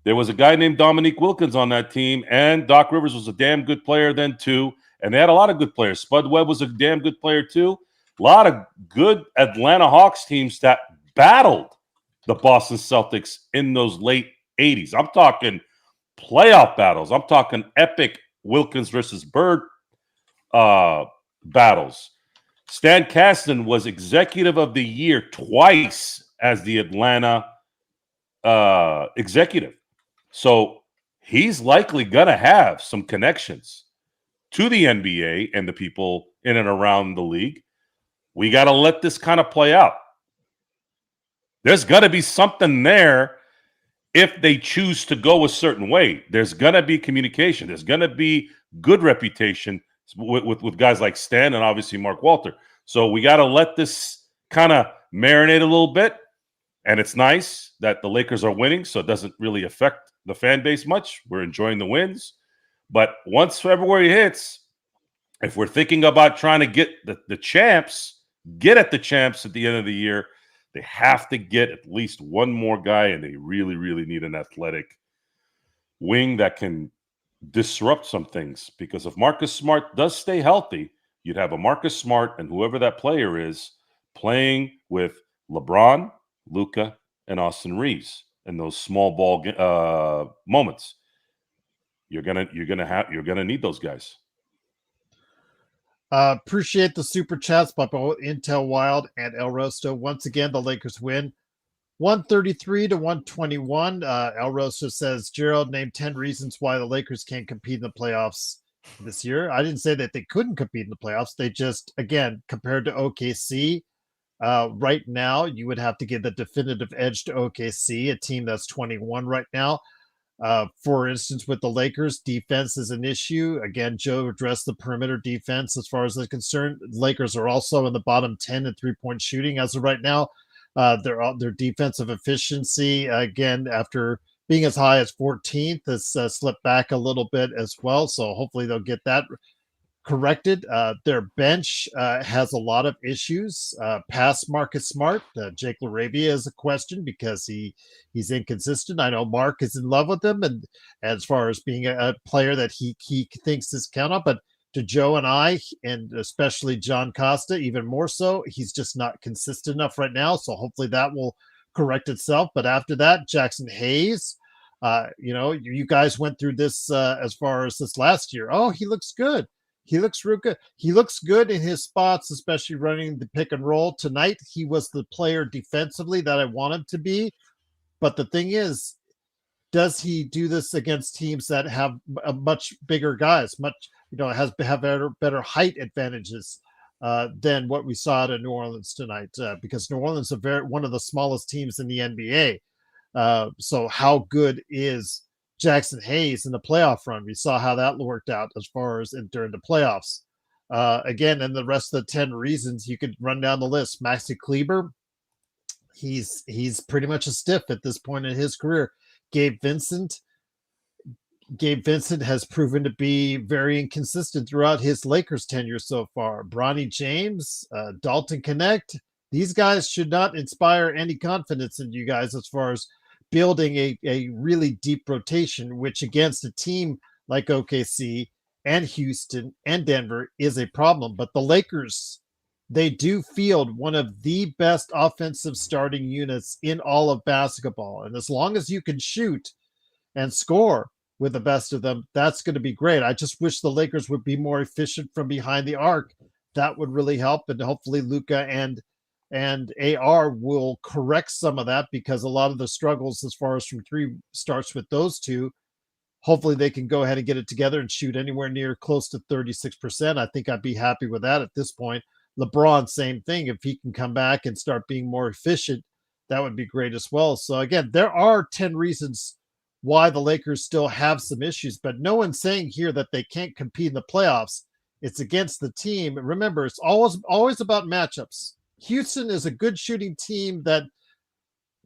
There was a guy named Dominique Wilkins on that team, and Doc Rivers was a damn good player then, too. And they had a lot of good players. Spud Webb was a damn good player, too. A lot of good Atlanta Hawks teams that battled the Boston Celtics in those late 80s. I'm talking playoff battles. I'm talking epic Wilkins versus Bird battles. Stan Kasten was executive of the year twice as the Atlanta executive. So he's likely going to have some connections to the NBA and the people in and around the league. We got to let this kind of play out. There's got to be something there if they choose to go a certain way. There's going to be communication. There's going to be good reputation with guys like Stan and obviously Mark Walter. So we got to let this kind of marinate a little bit. And it's nice that the Lakers are winning, so it doesn't really affect the fan base much. We're enjoying the wins. But once February hits, if we're thinking about trying to get the champs, get at the champs at the end of the year, they have to get at least one more guy, and they really, really need an athletic wing that can disrupt some things. Because if Marcus Smart does stay healthy, you'd have a Marcus Smart and whoever that player is playing with LeBron, Luka, and Austin Reaves in those small ball moments. You're gonna need those guys. Appreciate the super chats by both Intel Wild and El Rosto. Once again, the Lakers win 133 to 121. El Rosto says, Gerald, name 10 reasons why the Lakers can't compete in the playoffs this year. I didn't say that they couldn't compete in the playoffs. They just, again, compared to OKC, right now, you would have to give the definitive edge to OKC, a team that's 21 right now. For instance, with the Lakers, defense is an issue. Again, Joe addressed the perimeter defense as far as they're concerned. Lakers are also in the bottom 10 in three-point shooting as of right now. Their defensive efficiency, again, after being as high as 14th, has slipped back a little bit as well. So hopefully they'll get that corrected. Their bench has a lot of issues. Past Marcus Smart, Jake LaRavia is a question because he's inconsistent. I know Mark is in love with him, and as far as being a player that he thinks is count on, but to Joe and I, and especially John Costa, even more so, he's just not consistent enough right now. So hopefully that will correct itself. But after that, Jackson Hayes. You guys went through this as far as this last year. Oh, he looks good. He looks real good. He looks good in his spots, especially running the pick and roll. Tonight, he was the player defensively that I want him to be. But the thing is, does he do this against teams that have a much bigger guys, have better height advantages than what we saw out of New Orleans tonight? Because New Orleans is one of the smallest teams in the NBA. So how good is Jackson Hayes in the playoff run? We saw how that worked out as far as during the playoffs. Again, and the rest of the 10 reasons, you could run down the list. Maxi Kleber, he's pretty much a stiff at this point in his career. Gabe Vincent has proven to be very inconsistent throughout his Lakers tenure so far. Bronny James, Dalton Connect, these guys should not inspire any confidence in you guys as far as building a really deep rotation, which against a team like OKC and Houston and Denver is a problem. But the Lakers, they do field one of the best offensive starting units in all of basketball. And as long as you can shoot and score with the best of them, that's going to be great. I just wish the Lakers would be more efficient from behind the arc. That would really help. And hopefully Luka and AR will correct some of that, because a lot of the struggles as far as from three starts with those two. Hopefully they can go ahead and get it together and shoot anywhere near close to 36%. I think I'd be happy with that at this point. LeBron, same thing. If he can come back and start being more efficient, that would be great as well. So again, there are 10 reasons why the Lakers still have some issues, but no one's saying here that they can't compete in the playoffs. It's against the team. Remember, it's always about matchups. Houston is a good shooting team that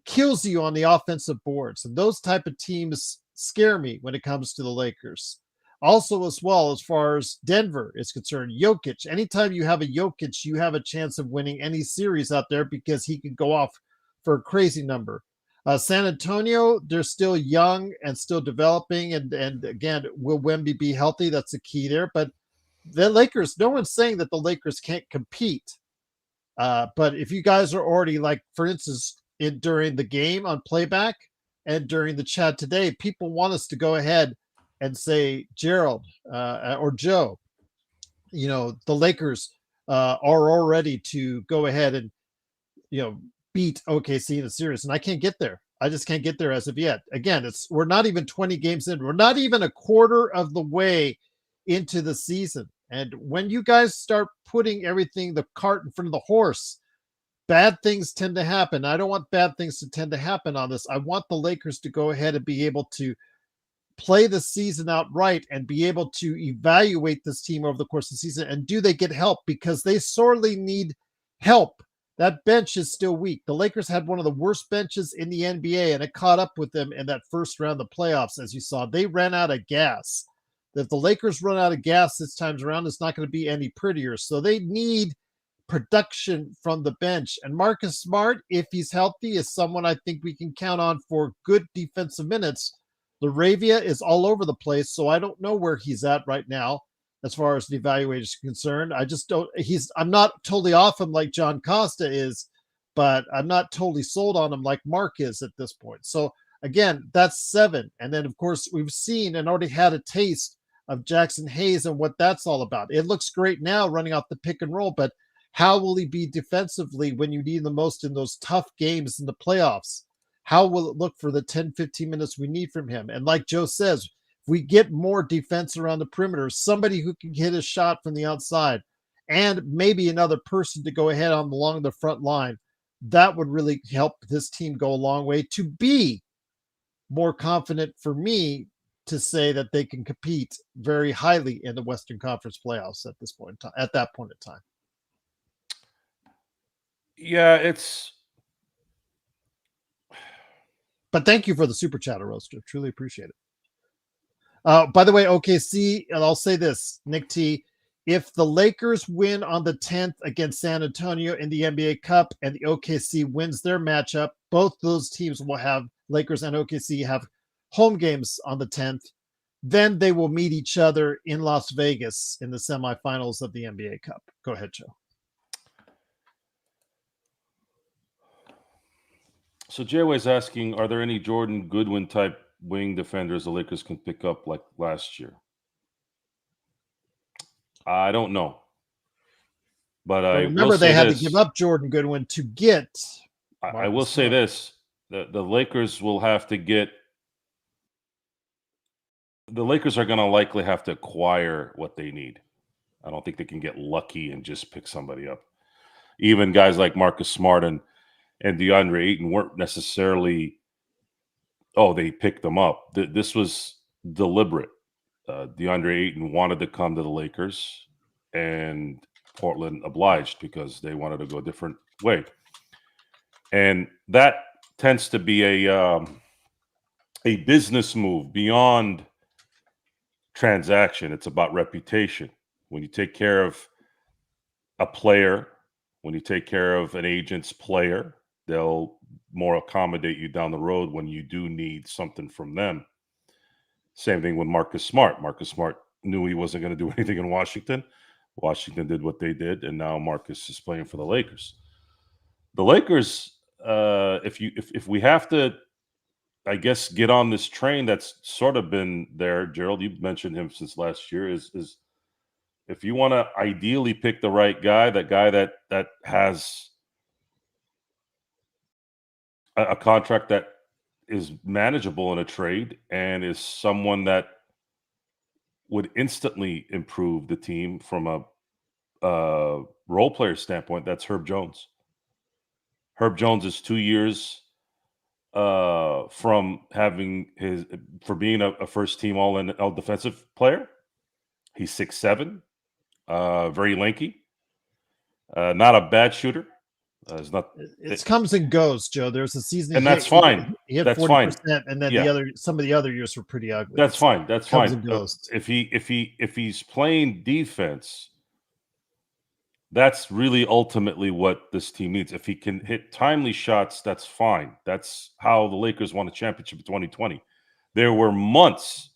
kills you on the offensive boards, and those type of teams scare me when it comes to the Lakers. Also, as well, as far as Denver is concerned, Jokic, anytime you have a Jokic, you have a chance of winning any series out there, because he can go off for a crazy number. San Antonio, they're still young and still developing, and again, will Wemby be healthy? That's the key there. But the Lakers, no one's saying that the Lakers can't compete. But if you guys are already, like, for instance, during the game on playback and during the chat today, people want us to go ahead and say, Gerald or Joe, the Lakers are all ready to go ahead and, beat OKC in the series. And I can't get there. I just can't get there as of yet. Again, we're not even 20 games in. We're not even a quarter of the way into the season. And when you guys start putting the cart in front of the horse, bad things tend to happen. I don't want bad things to tend to happen on this. I want the Lakers to go ahead and be able to play the season out right and be able to evaluate this team over the course of the season. And do they get help? Because they sorely need help. That bench is still weak. The Lakers had one of the worst benches in the NBA, and it caught up with them in that first round of the playoffs. As you saw, they ran out of gas. If the Lakers run out of gas this time around, it's not going to be any prettier. So they need production from the bench. And Marcus Smart, if he's healthy, is someone I think we can count on for good defensive minutes. Laravia is all over the place, so I don't know where he's at right now as far as the evaluation is concerned. I just don't, I'm not totally off him like John Costa is, but I'm not totally sold on him like Mark is at this point. So again, that's 7. And then of course we've seen and already had a taste of Jackson Hayes and what that's all about. It looks great now running off the pick and roll, but how will he be defensively when you need him the most in those tough games in the playoffs? How will it look for the 10, 15 minutes we need from him? And like Joe says, if we get more defense around the perimeter, somebody who can hit a shot from the outside, and maybe another person to go ahead on along the front line, that would really help this team go a long way to be more confident for me to say that they can compete very highly in the Western Conference playoffs at this point in time, at that point in time. Yeah, it's. But thank you for the super chat, Roaster. Truly appreciate it. By the way, OKC, and I'll say this, Nick T, if the Lakers win on the 10th against San Antonio in the NBA Cup and the OKC wins their matchup, both those teams will have, Lakers and OKC have home games on the 10th. Then they will meet each other in Las Vegas in the semifinals of the NBA Cup. Go ahead, Joe. So Jay-Way's asking, are there any Jordan Goodwin type wing defenders the Lakers can pick up like last year? I don't know. But I remember they had to give up Jordan Goodwin to get. I will say this. The Lakers will have to get. The Lakers are going to likely have to acquire what they need. I don't think they can get lucky and just pick somebody up. Even guys like Marcus Smart and DeAndre Ayton weren't necessarily, they picked them up. This was deliberate. DeAndre Ayton wanted to come to the Lakers, and Portland obliged because they wanted to go a different way. And that tends to be a business move beyond transaction. It's about reputation. When you take care of a player, when you take care of an agent's player, they'll more accommodate you down the road when you do need something from them. Same thing with Marcus Smart. Marcus Smart knew he wasn't going to do anything in Washington. Washington did what they did, and now Marcus is playing for the Lakers. The Lakers, if we have to, I guess, get on this train that's sort of been there, Gerald, you've mentioned him since last year, is if you want to ideally pick the right guy, that guy that has a contract that is manageable in a trade and is someone that would instantly improve the team from a role player standpoint, that's Herb Jones. Herb Jones is 2 years from being a first team all defensive player. He's 6'7", very lanky, not a bad shooter. It comes and goes, Joe. There's a season, and that's fine. He had that's 40%, fine. and then some of the other years were pretty ugly. That's fine. That's comes fine. And goes. If he's playing defense, that's really ultimately what this team needs. If he can hit timely shots, that's fine. That's how the Lakers won a championship in 2020. There were months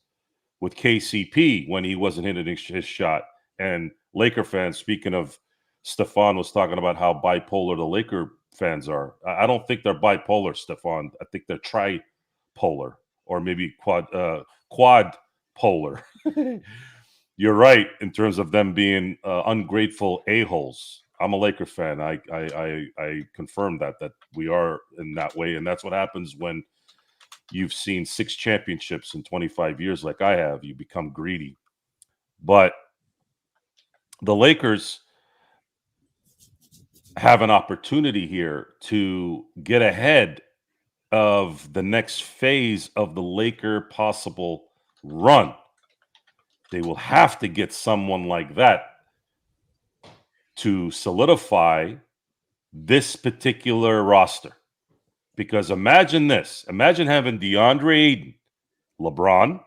with KCP when he wasn't hitting his shot, and Laker fans, speaking of, Stefan was talking about how bipolar the Laker fans are. I don't think they're bipolar, Stefan. I think they're tripolar, or maybe quad polar. You're right in terms of them being ungrateful a-holes. I'm a Laker fan. I confirm that we are in that way, and that's what happens when you've seen 6 championships in 25 years like I have. You become greedy. But the Lakers have an opportunity here to get ahead of the next phase of the Laker possible run. They will have to get someone like that to solidify this particular roster. Because imagine this. Imagine having DeAndre Ayton, LeBron,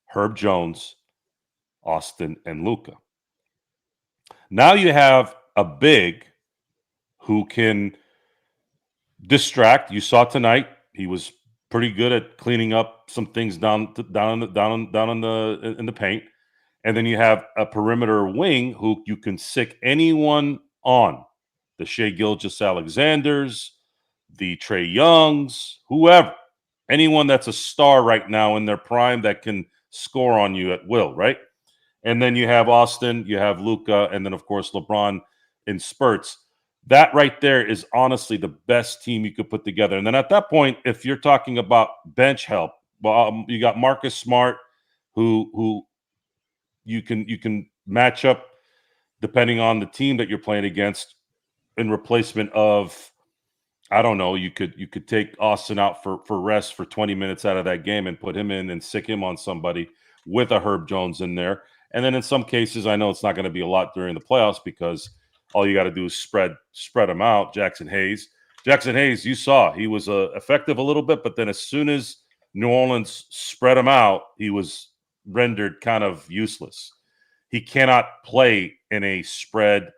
Herb Jones, Austin, and Luka. Now you have a big who can distract. You saw tonight he was pretty good at cleaning up some things down in the paint. And then you have a perimeter wing who you can sick anyone on. The Shai Gilgeous-Alexanders, the Trey Youngs, whoever. Anyone that's a star right now in their prime that can score on you at will, right? And then you have Austin, you have Luka, and then, of course, LeBron in spurts. That right there is honestly the best team you could put together. And then at that point, if you're talking about bench help, well, you got Marcus Smart, who you can match up depending on the team that you're playing against in replacement of, I don't know, you could take Austin out for rest for 20 minutes out of that game and put him in and sick him on somebody with a Herb Jones in there. And then in some cases, I know it's not going to be a lot during the playoffs because all you got to do is spread them out. Jackson Hayes, you saw he was effective a little bit, but then as soon as New Orleans spread him out, he was rendered kind of useless. He cannot play in a spread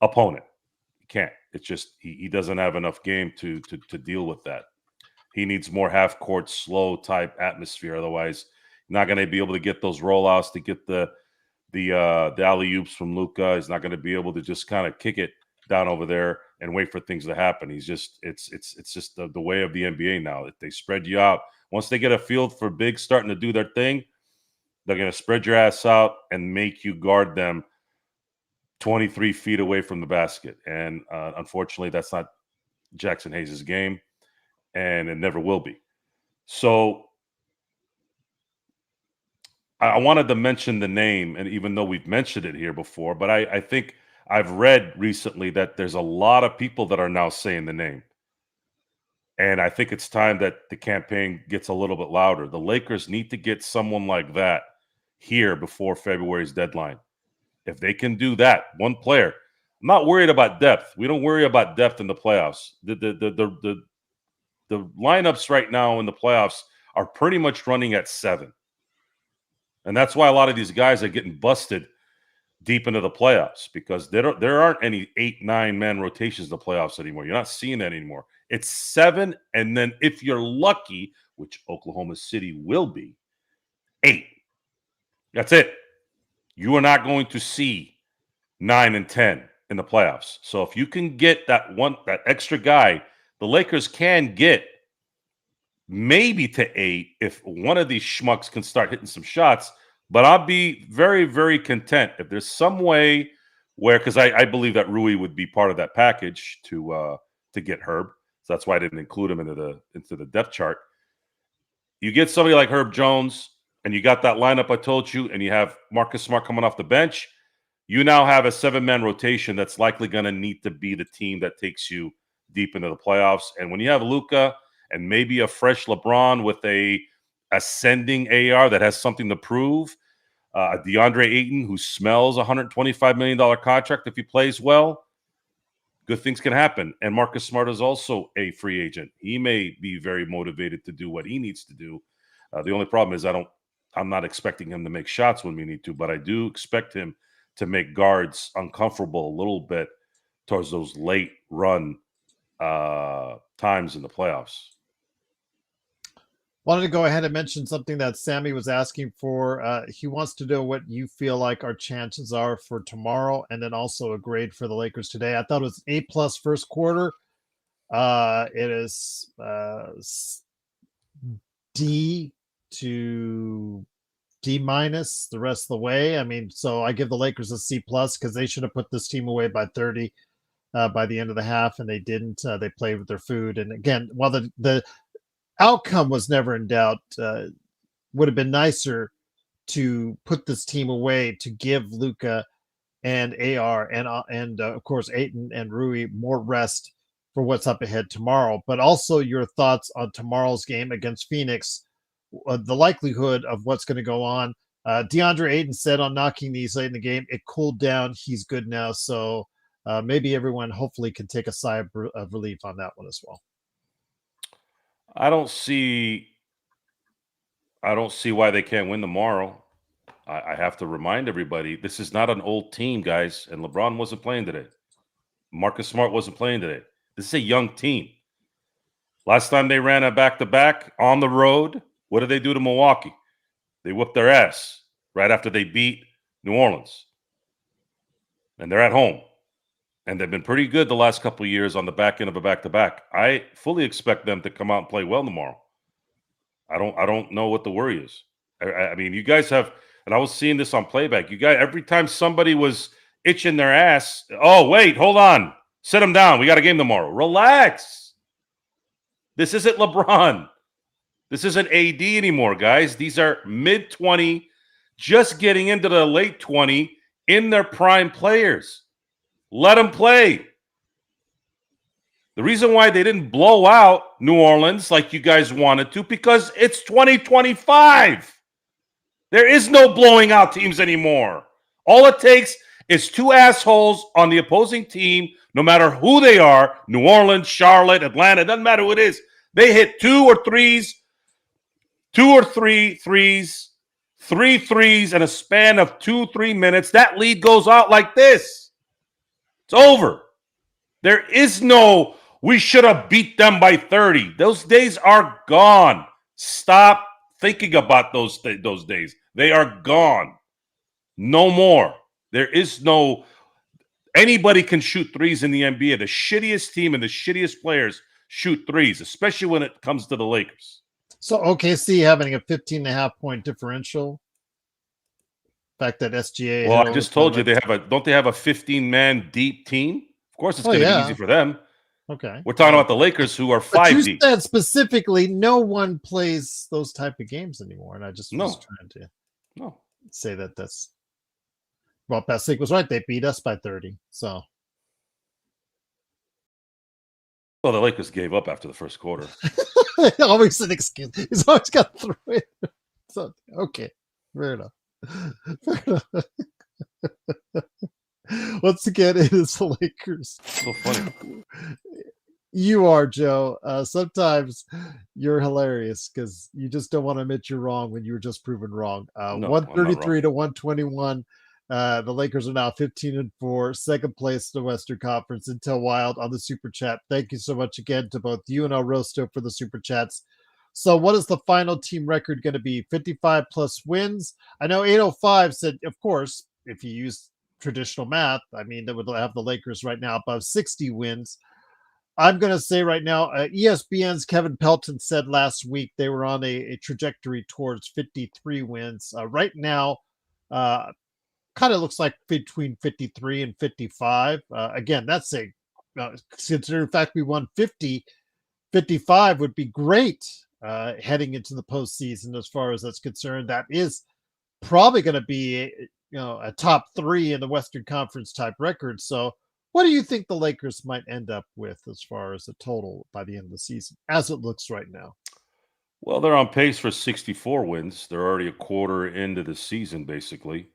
opponent. He can't. It's just he doesn't have enough game to deal with that. He needs more half court, slow type atmosphere. Otherwise, not going to be able to get those rollouts, to get the alley oops from Luka. He's not going to be able to just kind of kick it down over there and wait for things to happen. He's just it's just the way of the NBA now. That they spread you out. Once they get a field for bigs starting to do their thing, they're going to spread your ass out and make you guard them 23 feet away from the basket. And unfortunately, that's not Jackson Hayes' game, and it never will be. So I wanted to mention the name, and even though we've mentioned it here before, but I think I've read recently that there's a lot of people that are now saying the name. And I think it's time that the campaign gets a little bit louder. The Lakers need to get someone like that here before February's deadline. If they can do that, one player, I'm not worried about depth. We don't worry about depth in the playoffs. The lineups right now in the playoffs are pretty much running at 7. And that's why a lot of these guys are getting busted deep into the playoffs, because there aren't any 8-9 man rotations in the playoffs anymore. You're not seeing that anymore. It's 7, and then if you're lucky, which Oklahoma City will be, 8. That's it. You are not going to see 9 and 10 in the playoffs. So if you can get that extra guy, the Lakers can get maybe to 8 if one of these schmucks can start hitting some shots. But I'll be very, very content if there's some way where, because I believe that Rui would be part of that package to get Herb. So that's why I didn't include him into the depth chart. You get somebody like Herb Jones, and you got that lineup I told you, and you have Marcus Smart coming off the bench. You now have a 7-man rotation that's likely going to need to be the team that takes you deep into the playoffs. And when you have Luka and maybe a fresh LeBron with a ascending AR that has something to prove, Deandre Ayton, who smells a $125 million contract if he plays well, good things can happen. And Marcus Smart is also a free agent. He may be very motivated to do what he needs to do. The only problem is I'm not expecting him to make shots when we need to, but I do expect him to make guards uncomfortable a little bit towards those late run times in the playoffs. Wanted to go ahead and mention something that Sammy was asking for. He wants to know what you feel like our chances are for tomorrow, and then also a grade for the Lakers today. I thought it was A+ first quarter. It is D to D- the rest of the way. I mean, so I give the Lakers a C+ because they should have put this team away by 30 by the end of the half, and they didn't. They played with their food. And again, while the outcome was never in doubt, would have been nicer to put this team away to give Luka and AR and of course Ayton and Rui more rest for what's up ahead tomorrow. But also your thoughts on tomorrow's game against Phoenix, the likelihood of what's going to go on. Deandre Ayton said on Knocking These late in the game, it cooled down. He's good now. So maybe everyone hopefully can take a sigh of relief on that one as well. I don't see why they can't win tomorrow. I have to remind everybody, this is not an old team, guys, and LeBron wasn't playing today. Marcus Smart wasn't playing today. This is a young team. Last time they ran a back-to-back on the road, what did they do to Milwaukee? They whooped their ass right after they beat New Orleans. And they're at home. And they've been pretty good the last couple of years on the back end of a back-to-back. I fully expect them to come out and play well tomorrow. I don't know what the worry is. I mean, you guys have, and I was seeing this on playback. You guys, every time somebody was itching their ass, oh, wait, hold on. Sit them down. We got a game tomorrow. Relax. This isn't LeBron. This isn't AD anymore, guys. These are mid-20, just getting into the late 20 in their prime players. Let them play. The reason why they didn't blow out New Orleans like you guys wanted to, because it's 2025. There is no blowing out teams anymore. All it takes is two assholes on the opposing team, no matter who they are, New Orleans, Charlotte, Atlanta, doesn't matter who it is. They hit two or three threes in a span of 2-3 minutes. That lead goes out like this. It's over. There is no, we should have beat them by 30. Those days are gone. Stop thinking about those days. They are gone. No more. There is no, anybody can shoot threes in the NBA. The shittiest team and the shittiest players shoot threes, especially when it comes to the Lakers. So OKC having a 15.5-point differential. The fact that SGA. Well, I just told you don't they have a 15-man deep team? Of course, it's going to be easy for them. Okay. We're talking about the Lakers, who are 5 you deep. Said specifically, no one plays those type of games anymore, and I just was trying to say that's. Well, Pasik was right. They beat us by 30. So. Well, the Lakers gave up after the first quarter. Always an excuse. He's always got to throw it. So, okay. Fair enough. Once again, it is the Lakers. So funny. You are, Joe. Sometimes you're hilarious because you just don't want to admit you're wrong when you were just proven wrong. 133 to 121. The Lakers are now 15-4, second place in the Western Conference. Until Wild on the Super Chat. Thank you so much again to both you and El Rosto for the Super Chats. So what is the final team record going to be? 55 plus wins? I know 805 said, of course, if you use traditional math, I mean, that would have the Lakers right now above 60 wins. I'm going to say right now, ESPN's Kevin Pelton said last week they were on a trajectory towards 53 wins. Right now, kind of looks like between 53 and 55. Again, that's a considering the fact we won 50, 55 would be great heading into the postseason. As far as that's concerned, that is probably going to be a top 3 in the Western Conference type record. So what do you think the Lakers might end up with as far as the total by the end of the season, as it looks right now? Well, they're on pace for 64 wins. They're already a quarter into the season, basically.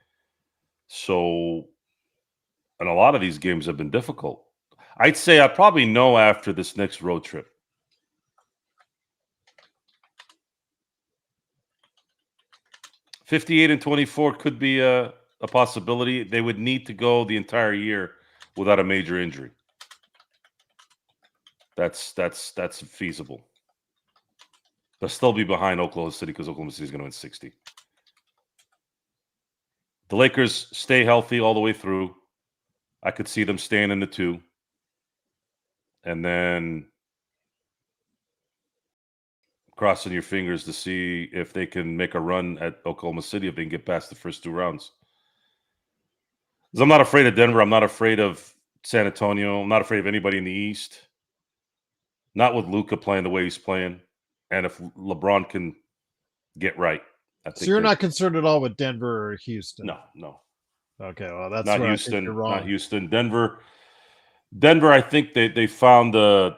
So, and a lot of these games have been difficult. I'd say I probably know after this next road trip. (58-24) could be a possibility. They would need to go the entire year without a major injury. That's feasible. They'll still be behind Oklahoma City because Oklahoma City is going to win 60. The Lakers stay healthy all the way through. I could see them staying in the 2. And then crossing your fingers to see if they can make a run at Oklahoma City, if they can get past the first 2 rounds. Because I'm not afraid of Denver. I'm not afraid of San Antonio. I'm not afraid of anybody in the East. Not with Luka playing the way he's playing. And if LeBron can get right. So you're not concerned at all with Denver or Houston? No. Okay, well, that's not where Houston. I think you're wrong. Not Houston. Denver, I think they found the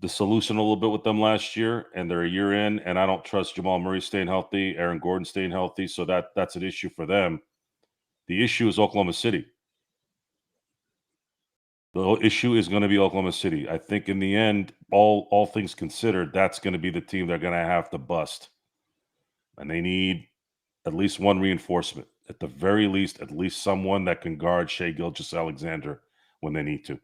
solution a little bit with them last year, and they're a year in, and I don't trust Jamal Murray staying healthy, Aaron Gordon staying healthy, so that's an issue for them. The issue is Oklahoma City. The issue is going to be Oklahoma City. I think in the end, all things considered, that's going to be the team they're going to have to bust. And they need at least one reinforcement. At the very least, at least someone that can guard Shai Gilgeous-Alexander when they need to.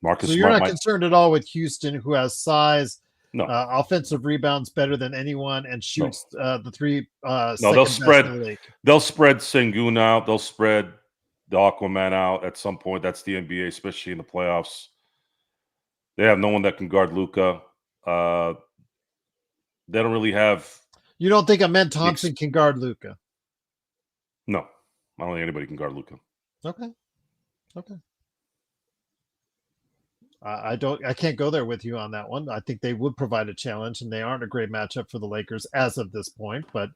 Marcus So you're Smart not might concerned at all with Houston, who has size, no, offensive rebounds better than anyone, and no, shoots the three no. second best in the league. They'll spread Sengun out. They'll spread the Aquaman out at some point. That's the NBA, especially in the playoffs. They have no one that can guard Luka. They don't really have. You don't think Amen Thompson can guard Luka? No, I don't think anybody can guard Luka. Okay. I can't go there with you on that one. I think they would provide a challenge, and they aren't a great matchup for the Lakers as of this point. But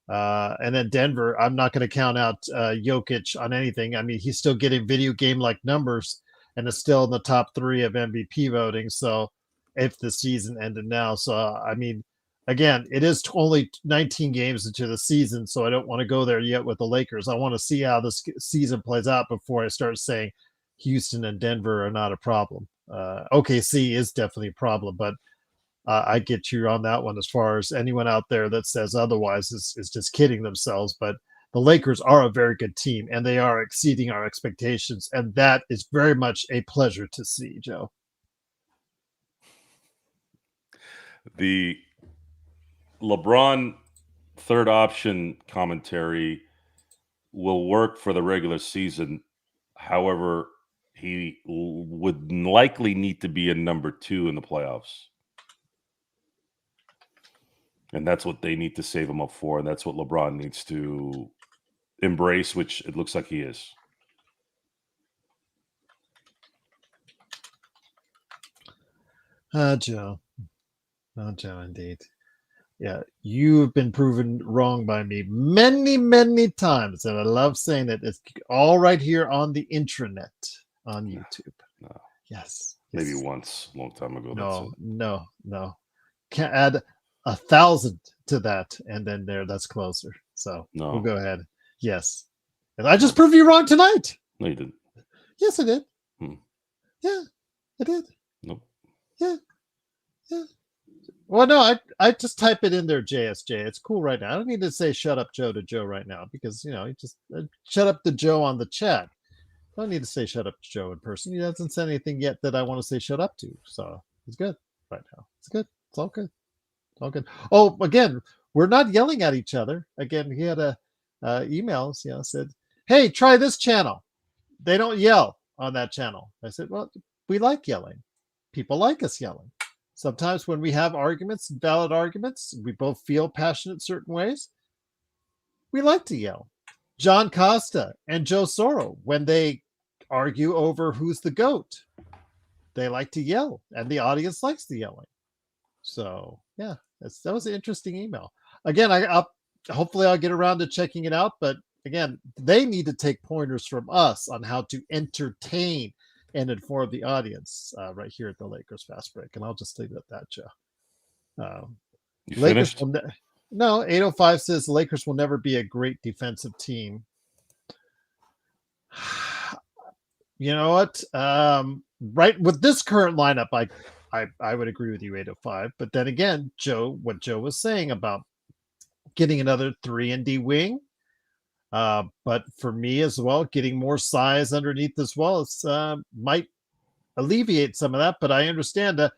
and then Denver, I'm not going to count out Jokic on anything. I mean, he's still getting video game like numbers and is still in the top 3 of MVP voting. So if the season ended now, so I mean, again, it is only 19 games into the season, so I don't want to go there yet with the Lakers. I want to see how this season plays out before I start saying Houston and Denver are not a problem. OKC is definitely a problem, but I get you on that one. As far as anyone out there that says otherwise is just kidding themselves. But the Lakers are a very good team, and they are exceeding our expectations, and that is very much a pleasure to see, Joe. The LeBron third option commentary will work for the regular season. However, he would likely need to be a number 2 in the playoffs. And that's what they need to save him up for. And that's what LeBron needs to embrace, which it looks like he is. Joe. Oh, Joe, indeed. Yeah, you've been proven wrong by me many, many times. And I love saying it. It's all right here on the intranet on YouTube. No. Yes. Maybe once, a long time ago. No. Can't add 1,000 to that. And then that's closer. So we'll go ahead. Yes. And I just proved you wrong tonight. No, you didn't. Yes, I did. Yeah, I did. Nope. Yeah. Well, no, I just type it in there, JSJ. It's cool right now. I don't need to say "shut up, Joe" to Joe right now because you just shut up to Joe on the chat. I don't need to say "shut up to Joe" in person. He hasn't said anything yet that I want to say "shut up" to, so it's good right now. It's good. It's all good. It's all good. Oh, again, we're not yelling at each other. Again, he had a emails. Said, "Hey, try this channel. They don't yell on that channel." I said, "Well, we like yelling. People like us yelling." Sometimes when we have arguments, valid arguments, we both feel passionate certain ways, we like to yell. John Costa and Joe Soro, when they argue over who's the GOAT, they like to yell, and the audience likes the yelling. So, yeah, that was an interesting email. Again, hopefully I'll get around to checking it out, but again, they need to take pointers from us on how to entertain and inform the audience right here at the Lakers Fast Break. And I'll just leave it at that, Joe. You finished? No, 805 says Lakers will never be a great defensive team. You know what? Right with this current lineup, I would agree with you, 805. But then again, what Joe was saying about getting another 3-and-D wing, but for me as well, getting more size underneath as well might alleviate some of that. But I understand that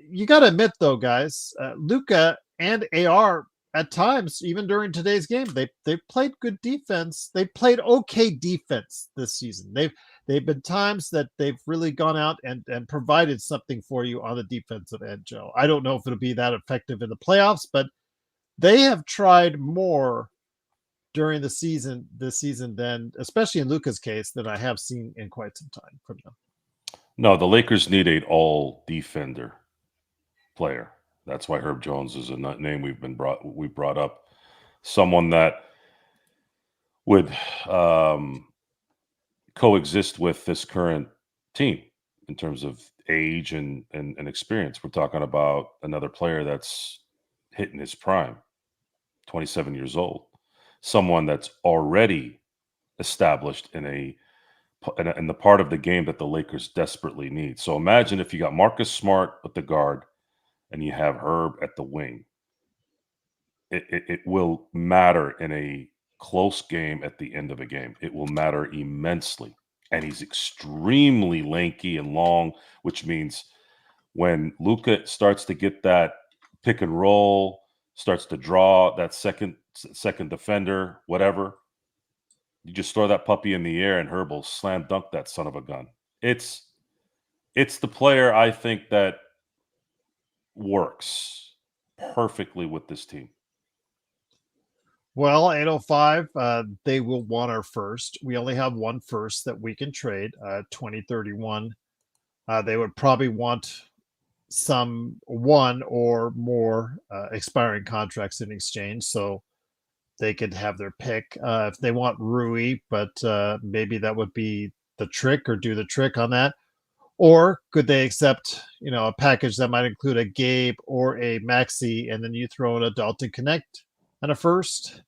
you got to admit, though, guys, Luka and AR at times, even during today's game, they played good defense. They played okay defense this season. They've been times that they've really gone out and provided something for you on the defensive end, Joe. I don't know if it'll be that effective in the playoffs, but they have tried more during this season than, especially in Luka's case, than I have seen in quite some time from them. No, the Lakers need an all-defender player. That's why Herb Jones is a name we brought up. Someone that would coexist with this current team in terms of age and experience. We're talking about another player that's hitting his prime, 27 years old. Someone that's already established in the part of the game that the Lakers desperately need. So imagine if you got Marcus Smart at the guard and you have Herb at the wing. it will matter in a close game at the end of a game. It will matter immensely. And he's extremely lanky and long, which means when Luka starts to get that pick and roll, starts to draw that second defender, whatever, you just throw that puppy in the air and Herb will slam dunk that son of a gun. It's the player I think that works perfectly with this team. Well, 805, they will want our first. We only have one first that we can trade, 2031. They would probably want one or more expiring contracts in exchange, so they could have their pick. If they want Rui, but maybe that would be the trick or do the trick on that. Or could they accept, a package that might include a Gabe or a Maxi, and then you throw in a Dalton Connect and a first?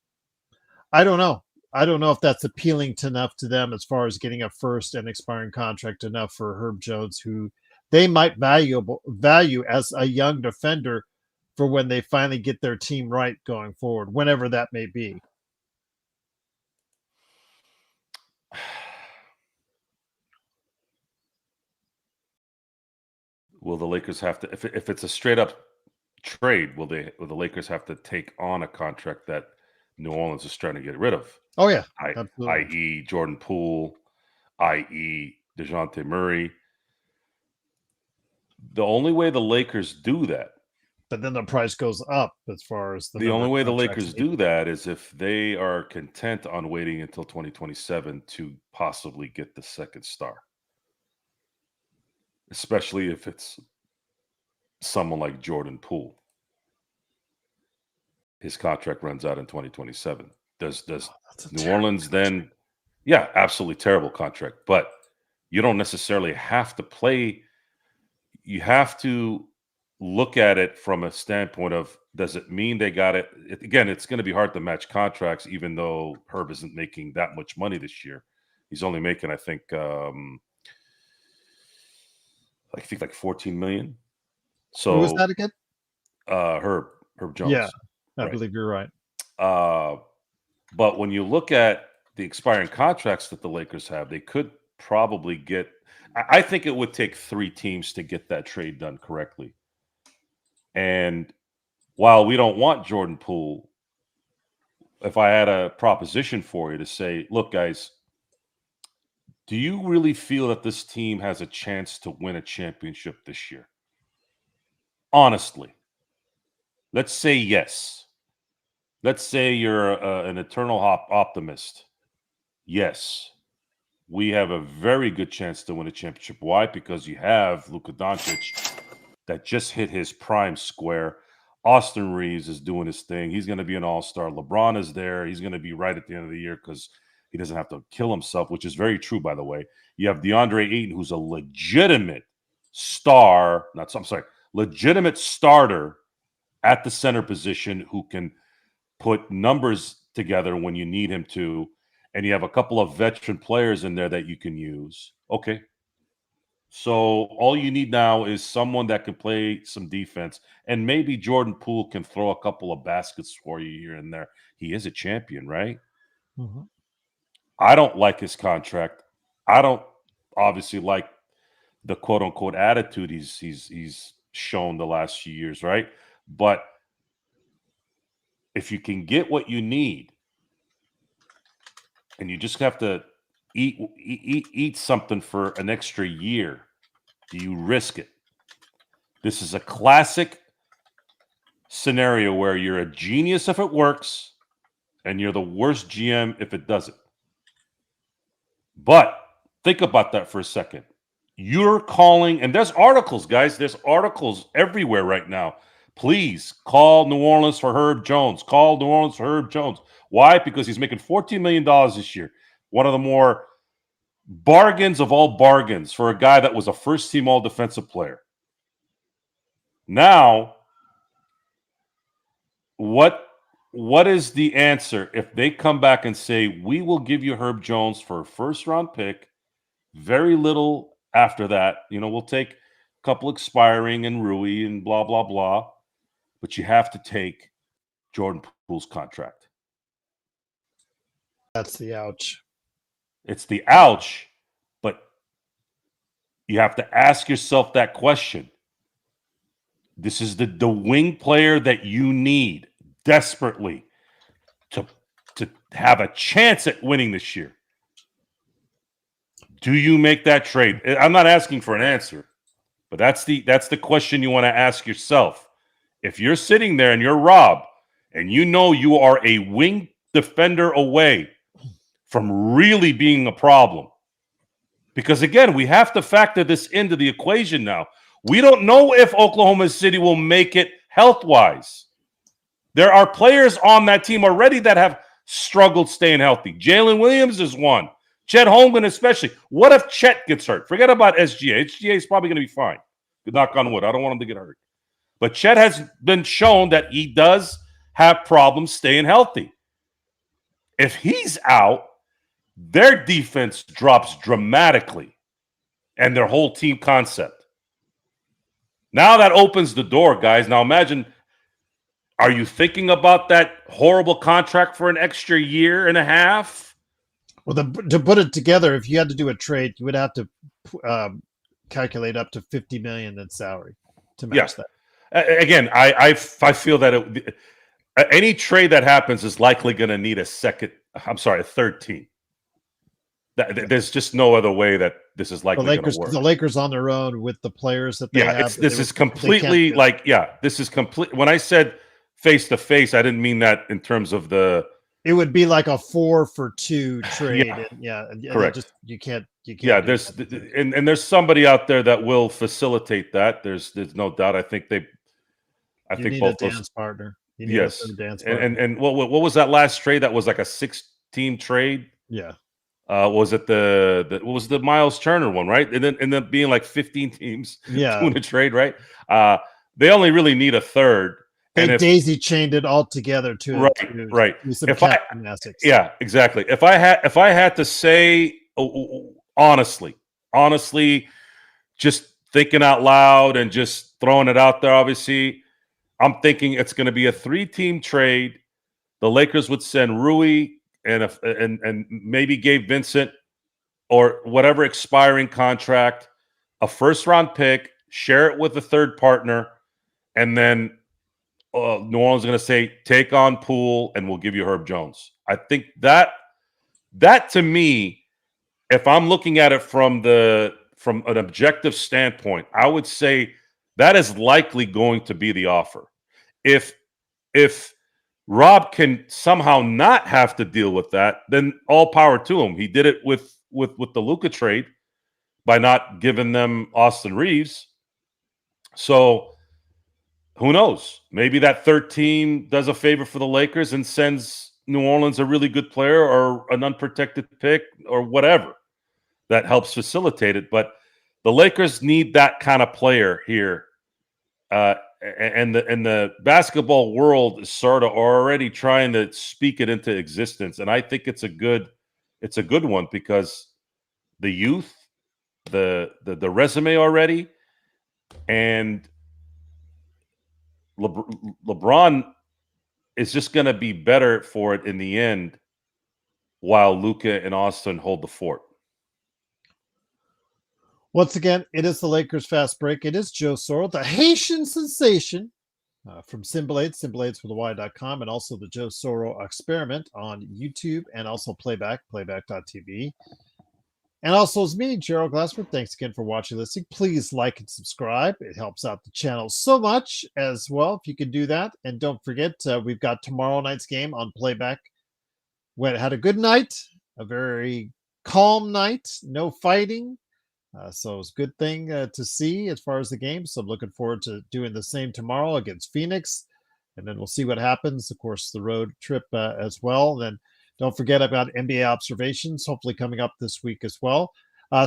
I don't know. I don't know if that's appealing enough to them as far as getting a first and expiring contract enough for Herb Jones, who they might value as a young defender for when they finally get their team right going forward, whenever that may be. Will the Lakers have to, if it's a straight up trade, will the Lakers have to take on a contract that New Orleans is trying to get rid of? Oh yeah, absolutely. I.e. Jordan Poole, i.e. DeJounte Murray. The only way the Lakers do that, but then the price goes up as far as the only way the Lakers do that is if they are content on waiting until 2027 to possibly get the second star. Especially if it's someone like Jordan Poole. His contract runs out in 2027. Does New Orleans then? Yeah, absolutely terrible contract. But you don't necessarily have to play. You have to look at it from a standpoint of, does it mean they got it? Again, it's going to be hard to match contracts, even though Herb isn't making that much money this year. He's only making, I think like 14 million. So who was that again? Herb Jones. Yeah, I believe you're right. But when you look at the expiring contracts that the Lakers have, they could probably get. I think it would take 3 teams to get that trade done correctly. And while we don't want Jordan Poole, if I had a proposition for you to say, look, guys, do you really feel that this team has a chance to win a championship this year? Honestly, let's say yes. Let's say you're an eternal optimist. Yes, we have a very good chance to win a championship. Why? Because you have Luka Doncic that just hit his prime square. Austin Reaves is doing his thing. He's going to be an all-star. LeBron is there. He's going to be right at the end of the year because he doesn't have to kill himself, which is very true, by the way. You have Deandre Ayton, who's a legitimate legitimate starter at the center position who can put numbers together when you need him to. And you have a couple of veteran players in there that you can use. Okay. So all you need now is someone that can play some defense, and maybe Jordan Poole can throw a couple of baskets for you here and there. He is a champion, right? Mm-hmm. I don't like his contract. I don't obviously like the quote unquote attitude he's shown the last few years, right? But if you can get what you need, and you just have to eat something for an extra year, do you risk it? This is a classic scenario where you're a genius if it works, and you're the worst GM if it doesn't. But think about that for a second. You're calling, and there's articles, guys. There's articles everywhere right now. Please call New Orleans for Herb Jones. Call New Orleans for Herb Jones. Why? Because he's making $14 million this year. One of the more bargains of all bargains for a guy that was a first-team all-defensive player. Now, what is the answer if they come back and say, we will give you Herb Jones for a first-round pick, very little after that. We'll take a couple expiring and Rui and blah, blah, blah. But you have to take Jordan Poole's contract. That's the ouch. It's the ouch, but you have to ask yourself that question. This is the wing player that you need desperately to have a chance at winning this year. Do you make that trade? I'm not asking for an answer, but that's the question you want to ask yourself. If you're sitting there and you're Rob, and you know you are a wing defender away from really being a problem, because again, we have to factor this into the equation now. We don't know if Oklahoma City will make it health-wise. There are players on that team already that have struggled staying healthy. Jalen Williams is one. Chet Holmgren especially. What if Chet gets hurt? Forget about SGA. SGA is probably going to be fine. Knock on wood. I don't want him to get hurt. But Chet has been shown that he does have problems staying healthy. If he's out, their defense drops dramatically and their whole team concept. Now that opens the door, guys. Now imagine, are you thinking about that horrible contract for an extra year and a half? Well, to put it together, if you had to do a trade, you would have to calculate up to $50 million in salary to match that. Again, I feel that any trade that happens is likely going to need a third team. There's just no other way that this is likely going to work. The Lakers on their own with the players that they have. This is completely when I said face to face, I didn't mean that in terms of the. It would be like a 4-for-2 trade. Correct. You can't. There's somebody out there that will facilitate that. There's no doubt. I think both a dance partner. Yes. And what was that last trade? That was like a 6-team trade. Yeah. Was it what was the Miles Turner one, right? And then ended up being like 15 teams doing a trade, right? They only really need a third. They daisy chained it all together to right. Some cat gymnastics. Yeah, exactly. If I had to say honestly, just thinking out loud and just throwing it out there, obviously, I'm thinking it's going to be a 3-team trade. The Lakers would send Rui and maybe Gabe Vincent or whatever expiring contract, a first-round pick, share it with a third partner, and then New Orleans is going to say, take on Poole, and we'll give you Herb Jones. I think that to me, if I'm looking at it from an objective standpoint, I would say that is likely going to be the offer. If Rob can somehow not have to deal with that, then all power to him. He did it with the Luka trade by not giving them Austin Reaves. So who knows? Maybe that third team does a favor for the Lakers and sends New Orleans a really good player or an unprotected pick or whatever that helps facilitate it. But the Lakers need that kind of player here. And the basketball world is sort of already trying to speak it into existence. And I think it's a good one because the youth, the resume already, and LeBron is just going to be better for it in the end while Luka and Austin hold the fort. Once again, it is the Lakers Fast Break. It is Joe Sorrell, the Haitian sensation from Simblades with a Y.com, and also the Joe Sorrell Experiment on YouTube and also playback.tv. And also it's me, Gerald Glassford. Thanks again for watching, listening. Please like and subscribe. It helps out the channel so much as well if you can do that. And don't forget, we've got tomorrow night's game on playback. We had a good night, a very calm night, no fighting. So it's a good thing to see as far as the game. So I'm looking forward to doing the same tomorrow against Phoenix. And then we'll see what happens. Of course, the road trip as well. And then don't forget about NBA observations, hopefully coming up this week as well.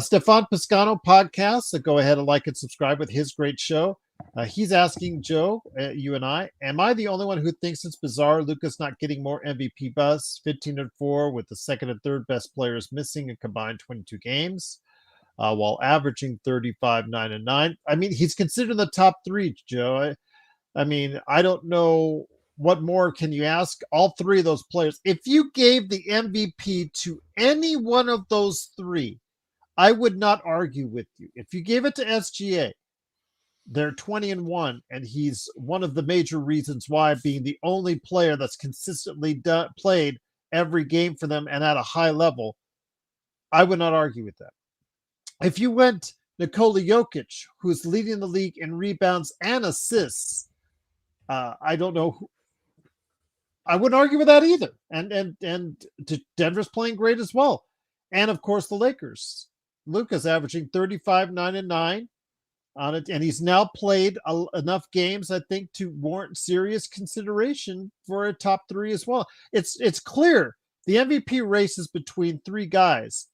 Stefan Piscano podcast. So go ahead and like and subscribe with his great show. He's asking Joe, you and I, am I the only one who thinks it's bizarre Luka's not getting more MVP buzz? 15-4 with the second and third best players missing a combined 22 games. While averaging 35, 9, and 9. I mean, he's considered the top 3, Joe. I mean, I don't know what more can you ask? All three of those players. If you gave the MVP to any one of those three, I would not argue with you. If you gave it to SGA, they're 20-1, and he's one of the major reasons why, being the only player that's consistently played every game for them and at a high level. I would not argue with that. If you went Nikola Jokic, who's leading the league in rebounds and assists, I don't know. I wouldn't argue with that either. And Denver's playing great as well. And of course, the Lakers. Luka's averaging 35, 9, and 9 on it, and he's now played enough games, I think, to warrant serious consideration for a top three as well. It's clear the MVP race is between three guys.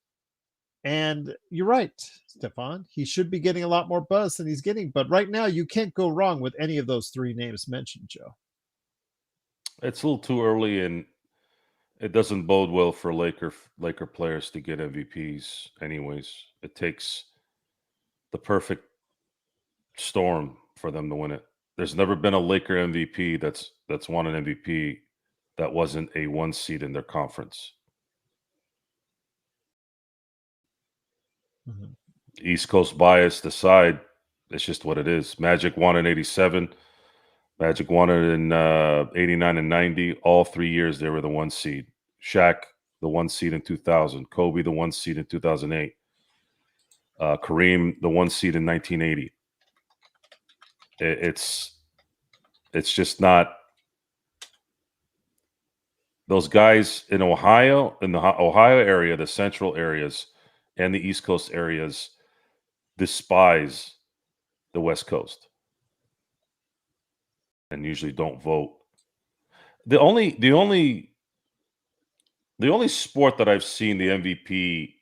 And you're right, Stefan. He should be getting a lot more buzz than he's getting. But right now, you can't go wrong with any of those three names mentioned, Joe. It's a little too early, and it doesn't bode well for Laker players to get MVPs anyways. It takes the perfect storm for them to win it. There's never been a Laker MVP that's won an MVP that wasn't a 1 seed in their conference. Mm-hmm. East Coast bias aside, it's just what it is. Magic won in 87. Magic won it in 89 and 90. All 3 years they were the 1 seed. Shaq, the 1 seed in 2000. Kobe, the 1 seed in 2008. Kareem, the 1 seed in 1980. It's just not. Those guys in Ohio, in the Ohio area, the central areas, and the East Coast areas despise the West Coast and usually don't vote. The only sport that I've seen the MVP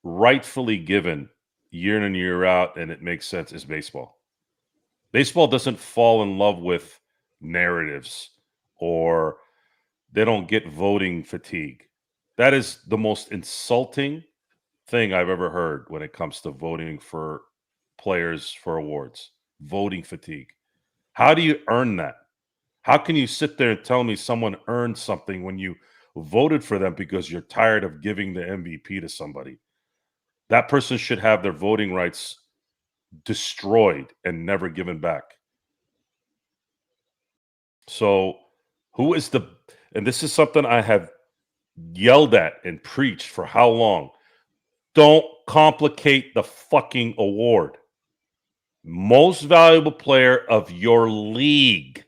rightfully given year in and year out, and it makes sense, is baseball. Baseball doesn't fall in love with narratives, or they don't get voting fatigue. That is the most insulting thing I've ever heard when it comes to voting for players for awards. Voting fatigue. How do you earn that? How can you sit there and tell me someone earned something when you voted for them because you're tired of giving the MVP to somebody? That person should have their voting rights destroyed and never given back. So who is the, and this is something I have yelled at and preached for how long? Don't complicate the fucking award. Most valuable player of your league.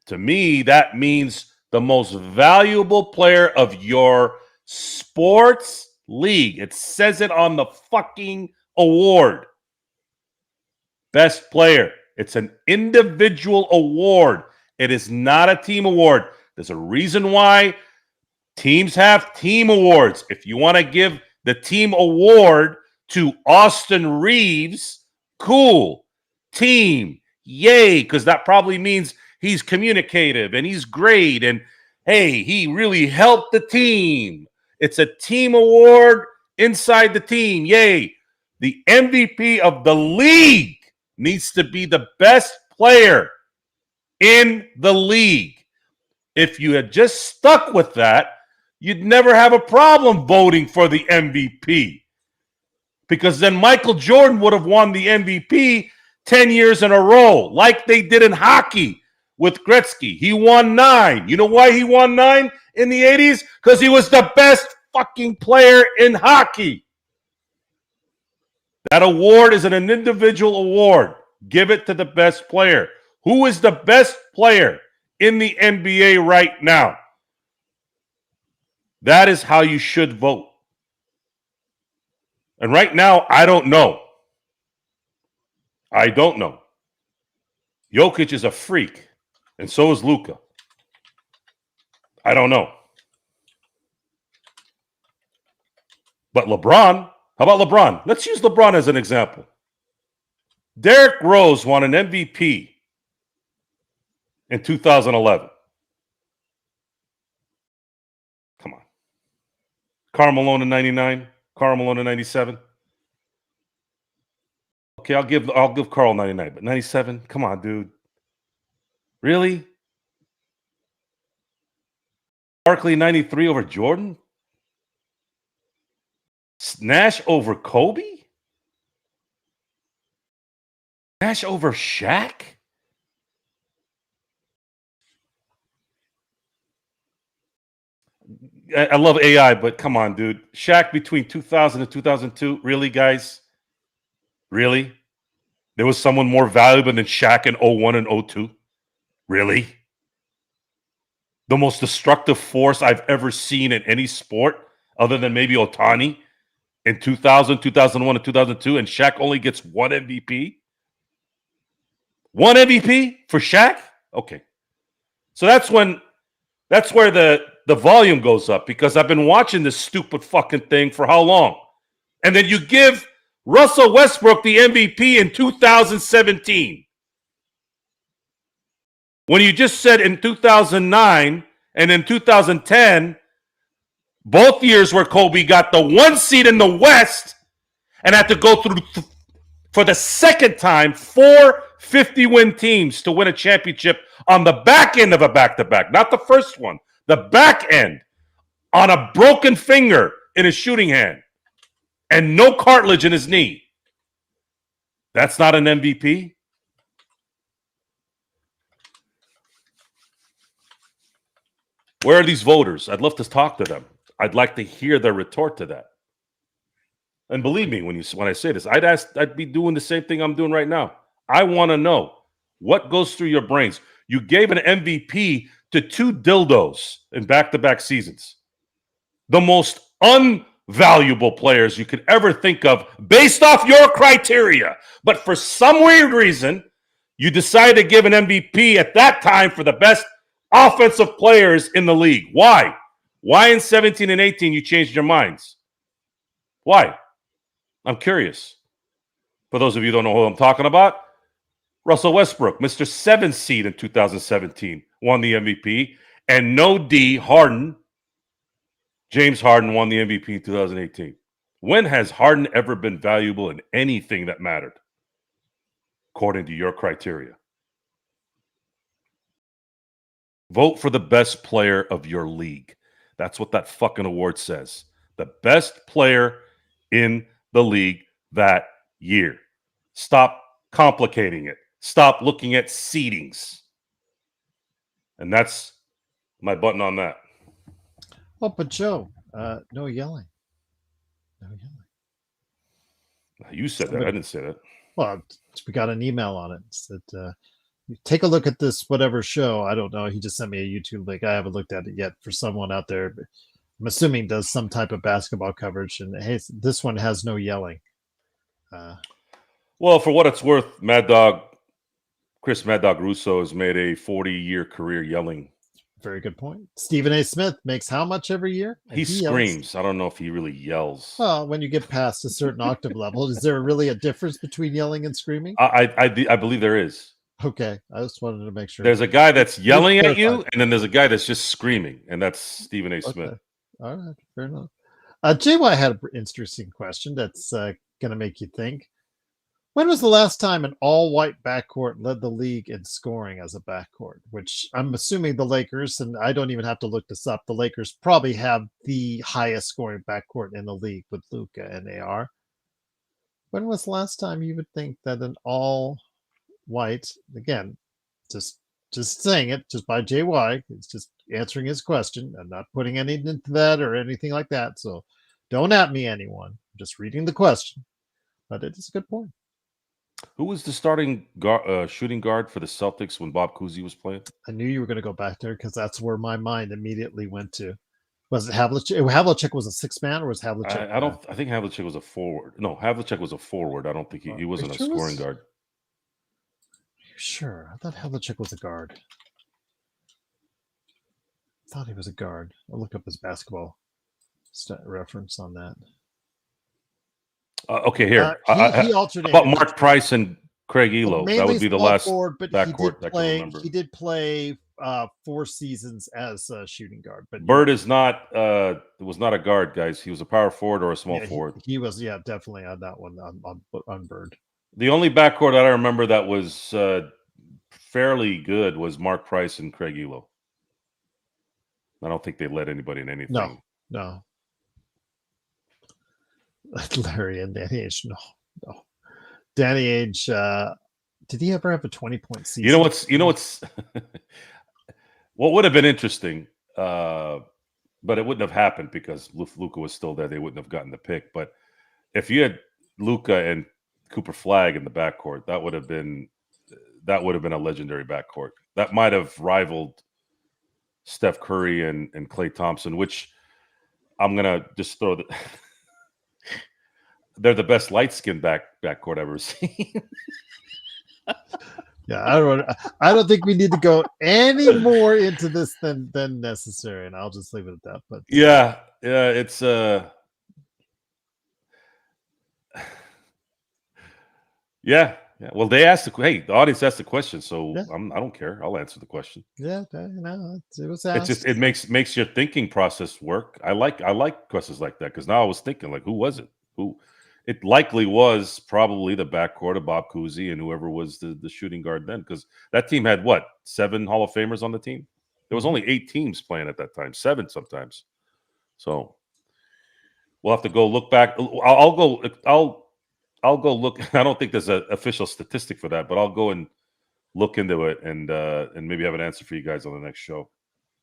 To me, that means the most valuable player of your sports league. It says it on the fucking award. Best player. It's an individual award. It is not a team award. There's a reason why teams have team awards. If you want to give the team award to Austin Reaves, cool. Team. Yay. Because that probably means he's communicative and he's great. And hey, he really helped the team. It's a team award inside the team. Yay. The MVP of the league needs to be the best player in the league. If you had just stuck with that, you'd never have a problem voting for the MVP. Because then Michael Jordan would have won the MVP 10 years in a row, like they did in hockey with Gretzky. He won 9. You know why he won 9 in the 80s? Because he was the best fucking player in hockey. That award is an individual award. Give it to the best player. Who is the best player in the NBA right now? That is how you should vote. And right now, I don't know. I don't know. Jokic is a freak, and so is Luka. I don't know. But LeBron, how about LeBron? Let's use LeBron as an example. Derrick Rose won an MVP in 2011. Come on. Karl Malone in 99. Karl Malone in 97. Okay, I'll give Karl 99, but 97? Come on, dude. Really? Barkley 93 over Jordan? Nash over Kobe? Nash over Shaq? I love AI, but come on, dude. Shaq between 2000 and 2002? Really, guys? Really? There was someone more valuable than Shaq in 01 and 02? Really? The most destructive force I've ever seen in any sport, other than maybe Otani, in 2000, 2001, and 2002, and Shaq only gets one MVP? One MVP for Shaq? Okay. So that's where the volume goes up, because I've been watching this stupid fucking thing for how long? And then you give Russell Westbrook the MVP in 2017. When you just said in 2009 and in 2010, both years where Kobe got the 1 seed in the West and had to go through for the second time 4 50-win teams to win a championship on the back end of a back-to-back, not the first one, the back end, on a broken finger in his shooting hand and no cartilage in his knee. That's not an MVP? Where are these voters? I'd love to talk to them. I'd like to hear their retort to that. And believe me, when I say this, I'd be doing the same thing I'm doing right now. I want to know what goes through your brains. You gave an MVP to 2 dildos in back-to-back seasons. The most unvaluable players you could ever think of based off your criteria. But for some weird reason, you decided to give an MVP at that time for the best offensive players in the league. Why? Why in 17 and 18 you changed your minds? Why? I'm curious. For those of you who don't know who I'm talking about, Russell Westbrook, Mr. 7 seed in 2017, won the MVP. And no D, Harden, James Harden, won the MVP in 2018. When has Harden ever been valuable in anything that mattered, according to your criteria? Vote for the best player of your league. That's what that fucking award says. The best player in the league that year. Stop complicating it. Stop looking at seedings. And that's my button on that. Oh, but Joe, no yelling. No yelling. You said that. I didn't say that. Well, we got an email on it. It said, take a look at this whatever show. I don't know. He just sent me a YouTube link. I haven't looked at it yet. For someone out there, I'm assuming does some type of basketball coverage. And hey, this one has no yelling. Well, for what it's worth, Chris Mad Dog Russo has made a 40-year career yelling. Very good point. Stephen A. Smith makes how much every year? He screams. I don't know if he really yells. Well, when you get past a certain octave level, is there really a difference between yelling and screaming? I believe there is. Okay, I just wanted to make sure. There's a guy that's yelling at you, and then there's a guy that's just screaming, and that's Stephen A. Smith. Okay. All right, fair enough. JY had an interesting question that's going to make you think. When was the last time an all-white backcourt led the league in scoring as a backcourt? Which I'm assuming the Lakers, and I don't even have to look this up, the Lakers probably have the highest scoring backcourt in the league with Luka and AR. When was the last time you would think that an all-white, again, just saying it, just by JY, it's just answering his question. I'm not putting anything into that or anything like that, so don't at me, anyone. I'm just reading the question, but it is a good point. Who was the starting shooting guard for the Celtics when Bob Cousy was playing? I knew you were going to go back there because that's where my mind immediately went to. Was it Havlicek? Havlicek was a 6-man, or was Havlicek? I think Havlicek was a forward. No, Havlicek was a forward. I don't think he wasn't a scoring guard. Sure, I thought Havlicek was a guard. I thought he was a guard. I'll look up his basketball reference on that. Okay, here. He alternated. How about Mark Price and Craig Elo? That would be the last forward, but backcourt that I can remember. He did play 4 seasons as a shooting guard. But Bird was not a guard, guys. He was a power forward or a small forward. He was, definitely on that one on Bird. The only backcourt that I remember that was fairly good was Mark Price and Craig Elo. I don't think they led anybody in anything. No. Larry and Danny Ainge. No. Danny Ainge, did he ever have a 20-point season? You know what's what would have been interesting, but it wouldn't have happened because if Luka was still there, they wouldn't have gotten the pick. But if you had Luka and Cooper Flag in the backcourt, that would have been a legendary backcourt. That might have rivaled Steph Curry and Klay Thompson, which I'm gonna just throw they're the best light-skinned backcourt I've ever seen. Yeah, I don't think we need to go any more into this than necessary, and I'll just leave it at that. But yeah, it's yeah. Well, they asked the audience asked the question, so yeah. I don't care. I'll answer the question. Yeah, it was asked. It's just it makes your thinking process work. I like questions like that because now I was thinking like, who was it? Who? It likely was probably the backcourt of Bob Cousy and whoever was the shooting guard then, because that team had 7 Hall of Famers on the team. There was only 8 teams playing at that time, 7 sometimes. So we'll have to go look back. I'll go look. I don't think there's an official statistic for that, but I'll go and look into it and maybe have an answer for you guys on the next show.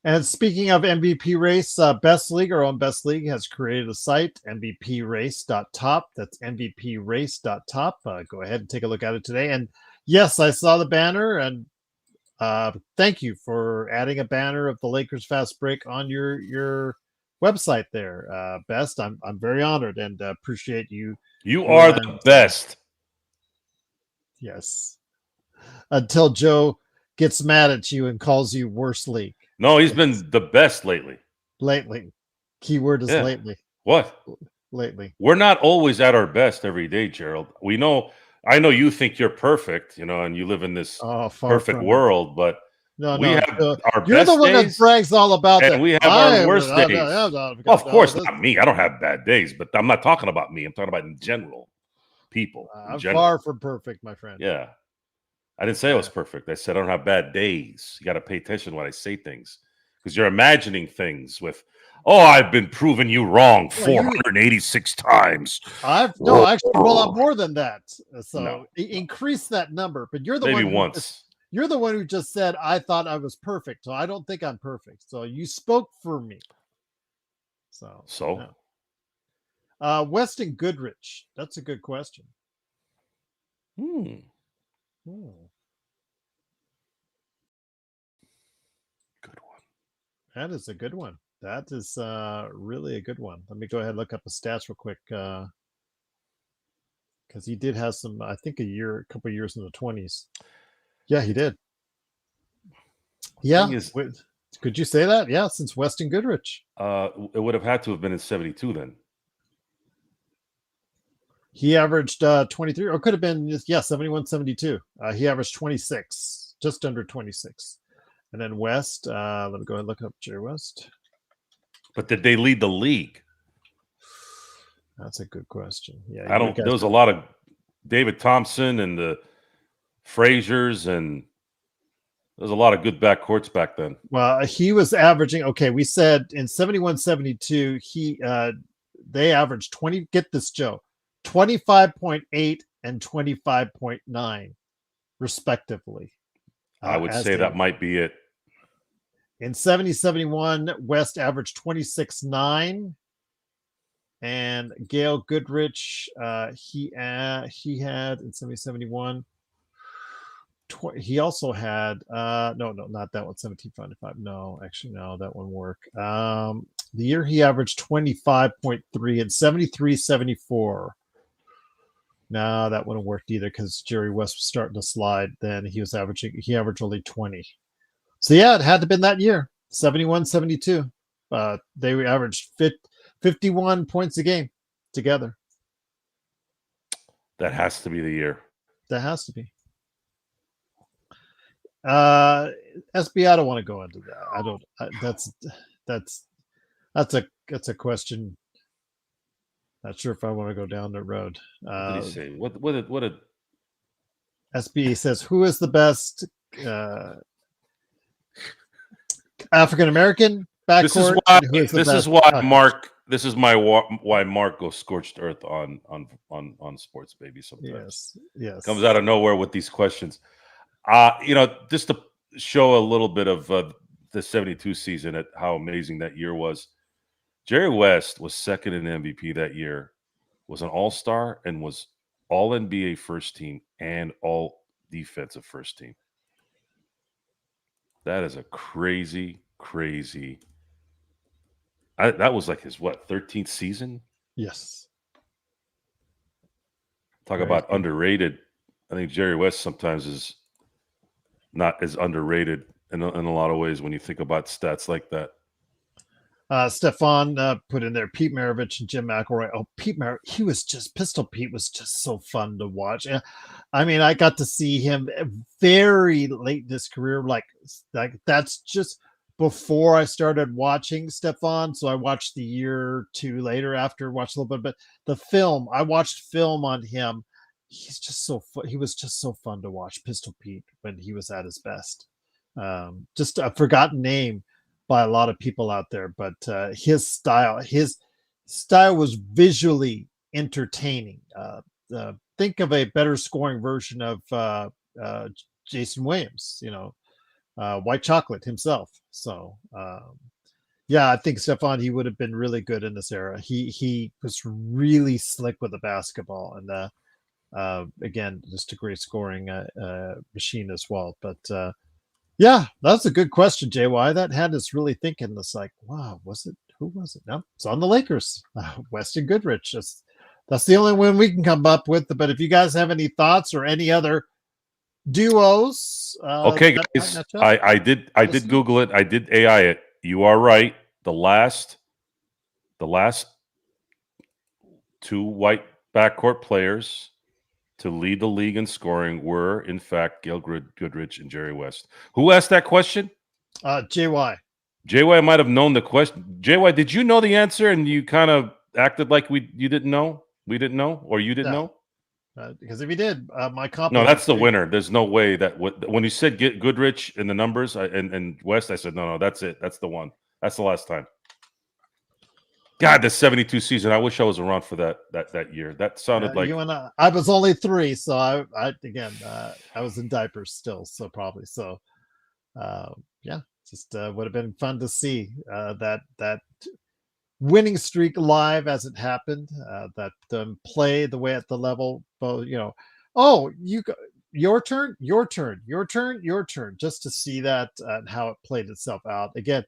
And speaking of MVP race, Best League, our own Best League, has created a site, mvprace.top. That's mvprace.top. Go ahead and take a look at it today. And yes, I saw the banner, and thank you for adding a banner of the Lakers Fast Break on your website there, Best. I'm very honored and appreciate you. You are the best. Yes. Until Joe gets mad at you and calls you worst league. No, he's been the best lately. Lately. Keyword is lately. What? Lately. We're not always at our best every day, Gerald. I know you think you're perfect, and you live in this perfect world, but we have our you're best the one days, that brags all about and that. we have our worst days. Of course, not me. I don't have bad days, but I'm not talking about me. I'm talking about in general. People. I'm far from perfect, my friend. Yeah. I didn't say I was perfect. I said I don't have bad days. You got to pay attention when I say things because you're imagining things with, I've been proving you wrong 486 times. Actually, a lot more than that. So increase that number. But you're the maybe one once. You're the one who just said I thought I was perfect. So I don't think I'm perfect. So you spoke for me. So. Yeah. Weston Goodrich. That's a good question. Good one. That is a good one. That is really a good one. Let me go ahead and look up the stats real quick. Because he did have some, I think a couple of years in the 20s. Yeah, he did. Yeah. Could you say that? Yeah, since Weston Goodrich. It would have had to have been in 72 then. He averaged 23, or could have been, 71, 72. He averaged 26, just under 26. And then West, let me go ahead and look up Jerry West. But did they lead the league? That's a good question. Yeah, there was a lot of David Thompson and the Fraziers, and there's a lot of good backcourts back then. Well, he was averaging, we said in 71, 72, they averaged 20, get this, Joe, 25.8 and 25.9 respectively. I would say that might be it. In 70-71, West averaged 26.9, and Gail Goodrich, he had in 70-71. He also had no, not that one. 17.5. No, actually, no, that wouldn't work. The year he averaged 25.3 and 73-74. No, that wouldn't work either because Jerry West was starting to slide. Then he averaged only 20. So yeah, it had to have been that year, 71-72. They averaged 51 points a game together. That has to be the year. That has to be. SB, I don't want to go into that. I don't. That's a question. Not sure if I want to go down the road. What did he say? What did SB says, who is the best African American backcourt. This is why Mark goes scorched earth on sports, baby. Sometimes yes, comes out of nowhere with these questions. Just to show a little bit of the 72 season at how amazing that year was. Jerry West was second in MVP that year, was an all-star, and was all NBA first team and all defensive first team. That is a crazy. That was like his 13th season. Yes. Talk about underrated. I think Jerry West sometimes is not as underrated in a lot of ways when you think about stats like that. Stefan put in there Pete Maravich and Jim McElroy. Oh, Pistol Pete was just so fun to watch. I mean, I got to see him very late in his career. Like that's just before I started watching Stefan. So I watched the year or two later after, watched a little bit, but I watched film on him. He's just so fun. He was just so fun to watch, Pistol Pete, when he was at his best. Just a forgotten name by a lot of people out there, but his style was visually entertaining. Think of a better scoring version of Jason Williams, White Chocolate himself. So I think Stefan, he would have been really good in this era. He was really slick with the basketball, and again, just a great scoring machine as well. But yeah, that's a good question, JY. That had us really thinking. It's like, wow, who was it? No, it's on the Lakers. Weston Goodrich. That's the only one we can come up with. But if you guys have any thoughts or any other duos, okay, guys, I did Google it. I did AI it. You are right. The last two white backcourt players to lead the league in scoring were, in fact, Gail Goodrich and Jerry West. Who asked that question? JY. JY might have known the question. JY, did you know the answer and you kind of acted like you didn't know? We didn't know, or you didn't know? Because if he did, my compliment. No, that's the winner. There's no way that when you said Goodrich in the numbers and West, I said no, that's it. That's the one. That's the last time. God, the 72 season. I wish I was around for that year. That sounded like you and I was only 3, so I was in diapers still, so probably so. Just would have been fun to see that winning streak live as it happened. That play the way at the level, your turn, just to see that and how it played itself out. Again,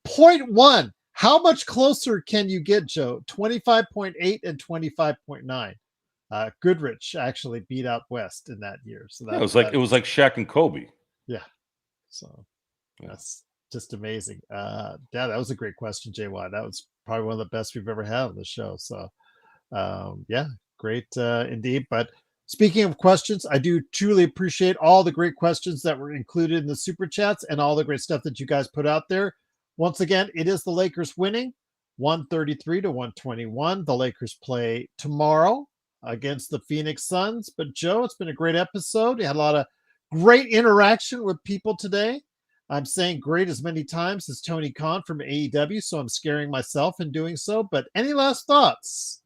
point one. How much closer can you get, Joe? 25.8 and 25.9. Goodrich actually beat out West in that year. So it was like Shaq and Kobe. Yeah. So that's just amazing. That was a great question, JY. That was probably one of the best we've ever had on the show. So great indeed. But speaking of questions, I do truly appreciate all the great questions that were included in the super chats and all the great stuff that you guys put out there. Once again, it is the Lakers winning 133-121. The Lakers play tomorrow against the Phoenix Suns. But Joe, it's been a great episode. You had a lot of great interaction with people today. I'm saying great as many times as Tony Khan from AEW, so I'm scaring myself in doing so. But any last thoughts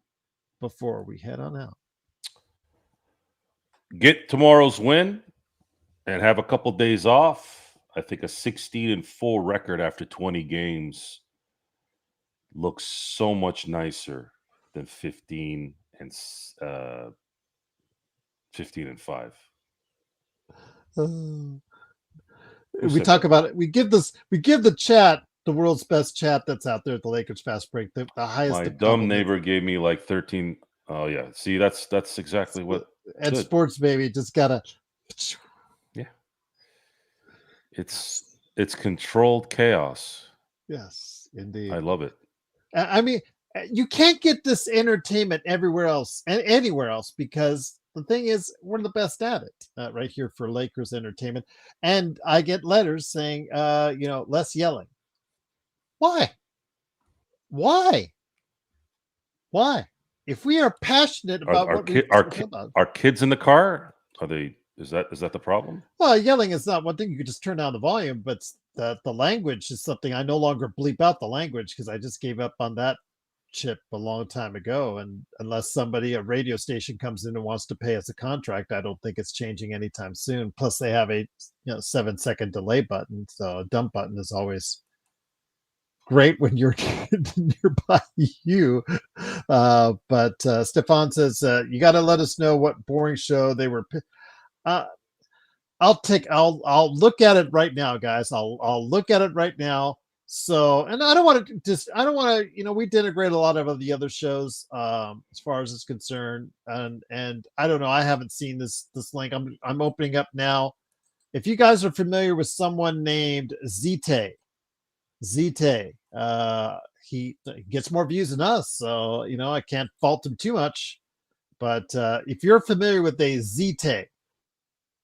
before we head on out? Get tomorrow's win and have a couple days off. I think a 16-4 record after 20 games looks so much nicer than 15 and 5. We talk about it. We give the chat, the world's best chat that's out there at the Lakers Fast Break, the highest. My dumb neighbor gave me like 13. Oh yeah, see that's exactly what. And good. Sports baby just gotta. Yeah. It's controlled chaos. Yes, indeed. I love it. I mean, you can't get this entertainment everywhere else and anywhere else, because the thing is, we're the best at it right here for Lakers entertainment. And I get letters saying, less yelling. Why? If we are passionate about our kids in the car, are they Is that the problem? Well, yelling is not one thing. You could just turn down the volume, but the language is something I no longer bleep out the language because I just gave up on that chip a long time ago. And unless a radio station comes in and wants to pay us a contract, I don't think it's changing anytime soon. Plus, they have a 7-second delay button, so a dump button is always great when you're nearby you. But Stefan says you got to let us know what boring show they were. I'll look at it right now, guys. I'll look at it right now. So, and I don't want to, we denigrate a lot of the other shows as far as it's concerned. And I don't know. I haven't seen this link. I'm opening up now. If you guys are familiar with someone named Zite, he gets more views than us. So, I can't fault him too much. But if you're familiar with a Zite,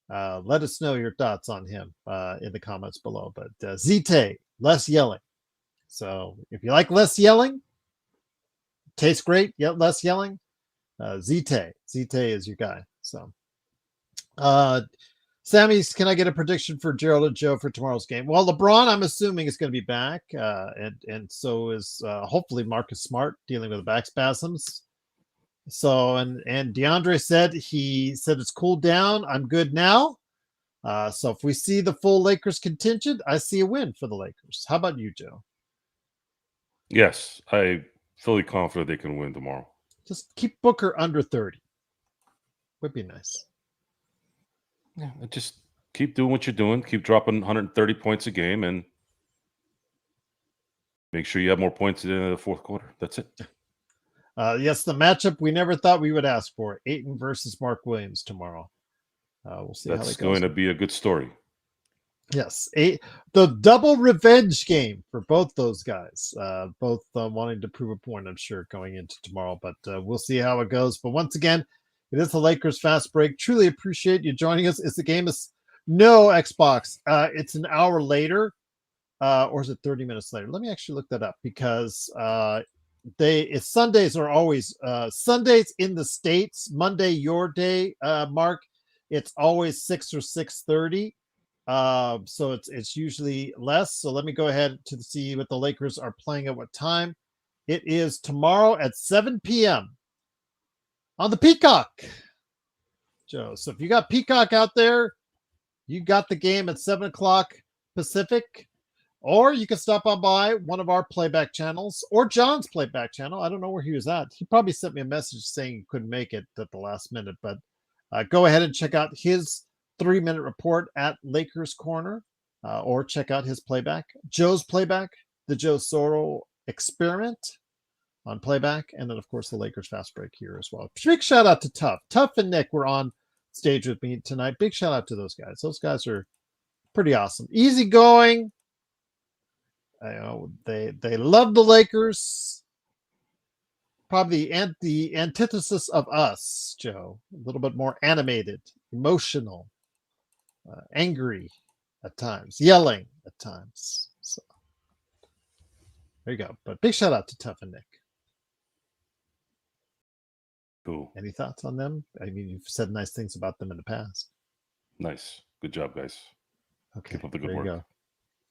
let us know your thoughts on him in the comments below. But Zite, less yelling. So if you like less yelling, tastes great, yet less yelling. Zite is your guy. So, Sammy, can I get a prediction for Gerald and Joe for tomorrow's game? Well, LeBron, I'm assuming is going to be back, and so is hopefully Marcus Smart dealing with back spasms. So, and Deandre said it's cooled down. I'm good now. So if we see the full Lakers contingent, I see a win for the Lakers. How about you, Joe? Yes, I'm fully confident they can win tomorrow. Just keep Booker under 30. Would be nice. Yeah, just keep doing what you're doing. Keep dropping 130 points a game and make sure you have more points at the end of the fourth quarter. That's it. Yes, the matchup we never thought we would ask for. Ayton versus Mark Williams tomorrow. We'll see how that goes. That's going to be a good story. Yes, the double revenge game for both those guys. Both wanting to prove a point, I'm sure, going into tomorrow. But we'll see how it goes. But once again, it is the Lakers Fast Break. Truly appreciate you joining us. The game is no Xbox. It's an hour later, or is it 30 minutes later? Let me actually look that up because Sundays are always Sundays in the States. Monday, your day, Mark. It's always 6 or 6:30. So it's usually less. So let me go ahead to see what the Lakers are playing at what time. It is tomorrow at 7 p.m. on the Peacock, Joe. So if you got Peacock out there, you got the game at 7 o'clock Pacific, or you can stop on by one of our playback channels or John's playback channel. I don't know where he was at. He probably sent me a message saying he couldn't make it at the last minute, but go ahead and check out his 3-minute report at Lakers Corner, or check out his playback, Joe's playback, the Joe Soro Experiment on playback, and then of course the Lakers Fast Break here as well. Big shout out to Tuff and Nick were on stage with me tonight. Big shout out to those guys. Those guys are pretty awesome, easygoing. They love the Lakers. Probably the antithesis of us, Joe. A little bit more animated, emotional, angry at times, yelling at times. So there you go. But big shout out to Tuff and Nick. Cool. Any thoughts on them? I mean, you've said nice things about them in the past. Nice. Good job, guys. Okay. Keep up the good there you work. go.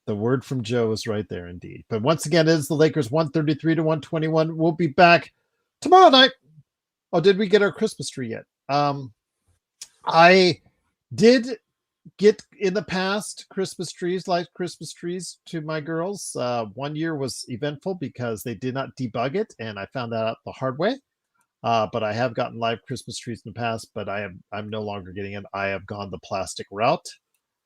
The word from Joe is right there indeed. But once again, it is the Lakers 133-121. We'll be back tomorrow night. Oh, did we get our Christmas tree yet? I did get in the past Christmas trees to my girls. One year was eventful because they did not debug it, and I found that out the hard way. But I have gotten live Christmas trees in the past, but I'm no longer getting it. I have gone the plastic route,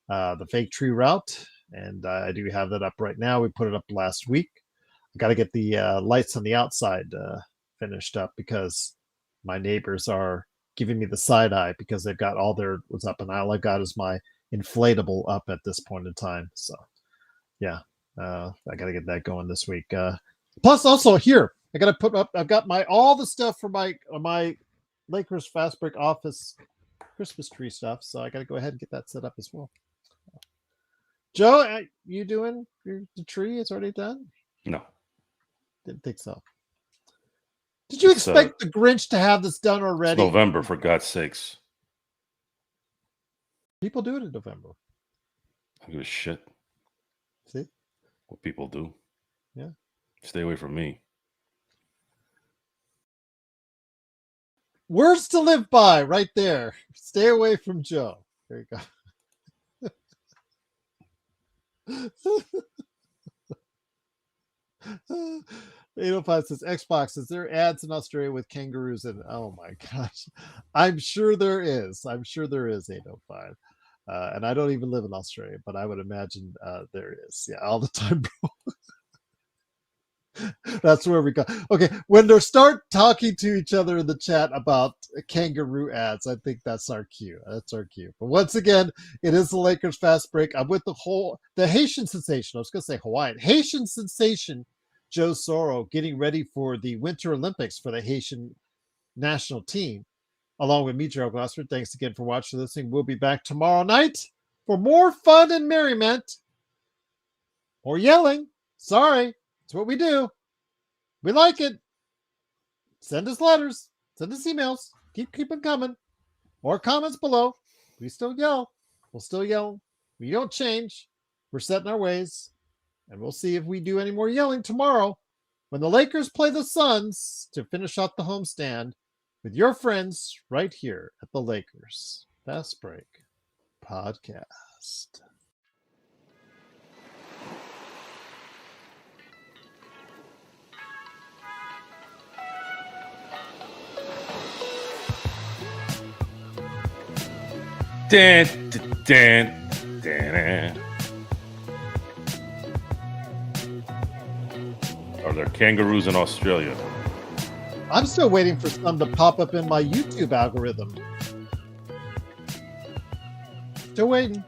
the fake tree route, and I do have that up right now. We put it up last week. I got to get the lights on the outside finished up because my neighbors are giving me the side eye because they've got all their what's up, and all I've got is my inflatable up at this point in time. So yeah, I got to get that going this week. Plus also here, I got to put up, I've got all the stuff for my Lakers Fast Break office Christmas tree stuff. So I got to go ahead and get that set up as well. Joe, you doing the tree? It's already done? No. Didn't think so. Did you expect the Grinch to have this done already? It's November, for God's sakes. People do it in November. I don't give a shit See? what people do. Yeah. Stay away from me. Words to live by right there. Stay away from Joe. There you go. 805 says Xbox, is there ads in Australia with kangaroos in? Oh my gosh. I'm sure there is. 805. And I don't even live in Australia, but I would imagine there is. Yeah, all the time, bro. That's where we go. Okay, when they start talking to each other in the chat about kangaroo ads, I think that's our cue. But once again, it is the Lakers fast break. I'm with the Haitian sensation. I was going to say Hawaiian. Haitian sensation, Joe Soro, getting ready for the Winter Olympics for the Haitian national team, along with me, Gerald Glassford. Thanks again for watching this thing. We'll be back tomorrow night for more fun and merriment. Or yelling. Sorry. It's what we do. We like it. Send us letters. Send us emails. Keep them coming. More comments below. We still yell. We'll still yell. We don't change. We're set in our ways. And we'll see if we do any more yelling tomorrow when the Lakers play the Suns to finish off the homestand with your friends right here at the Lakers Fast Break Podcast. Dan, dan, dan. Are there kangaroos in Australia? I'm still waiting for some to pop up in my YouTube algorithm. Still waiting.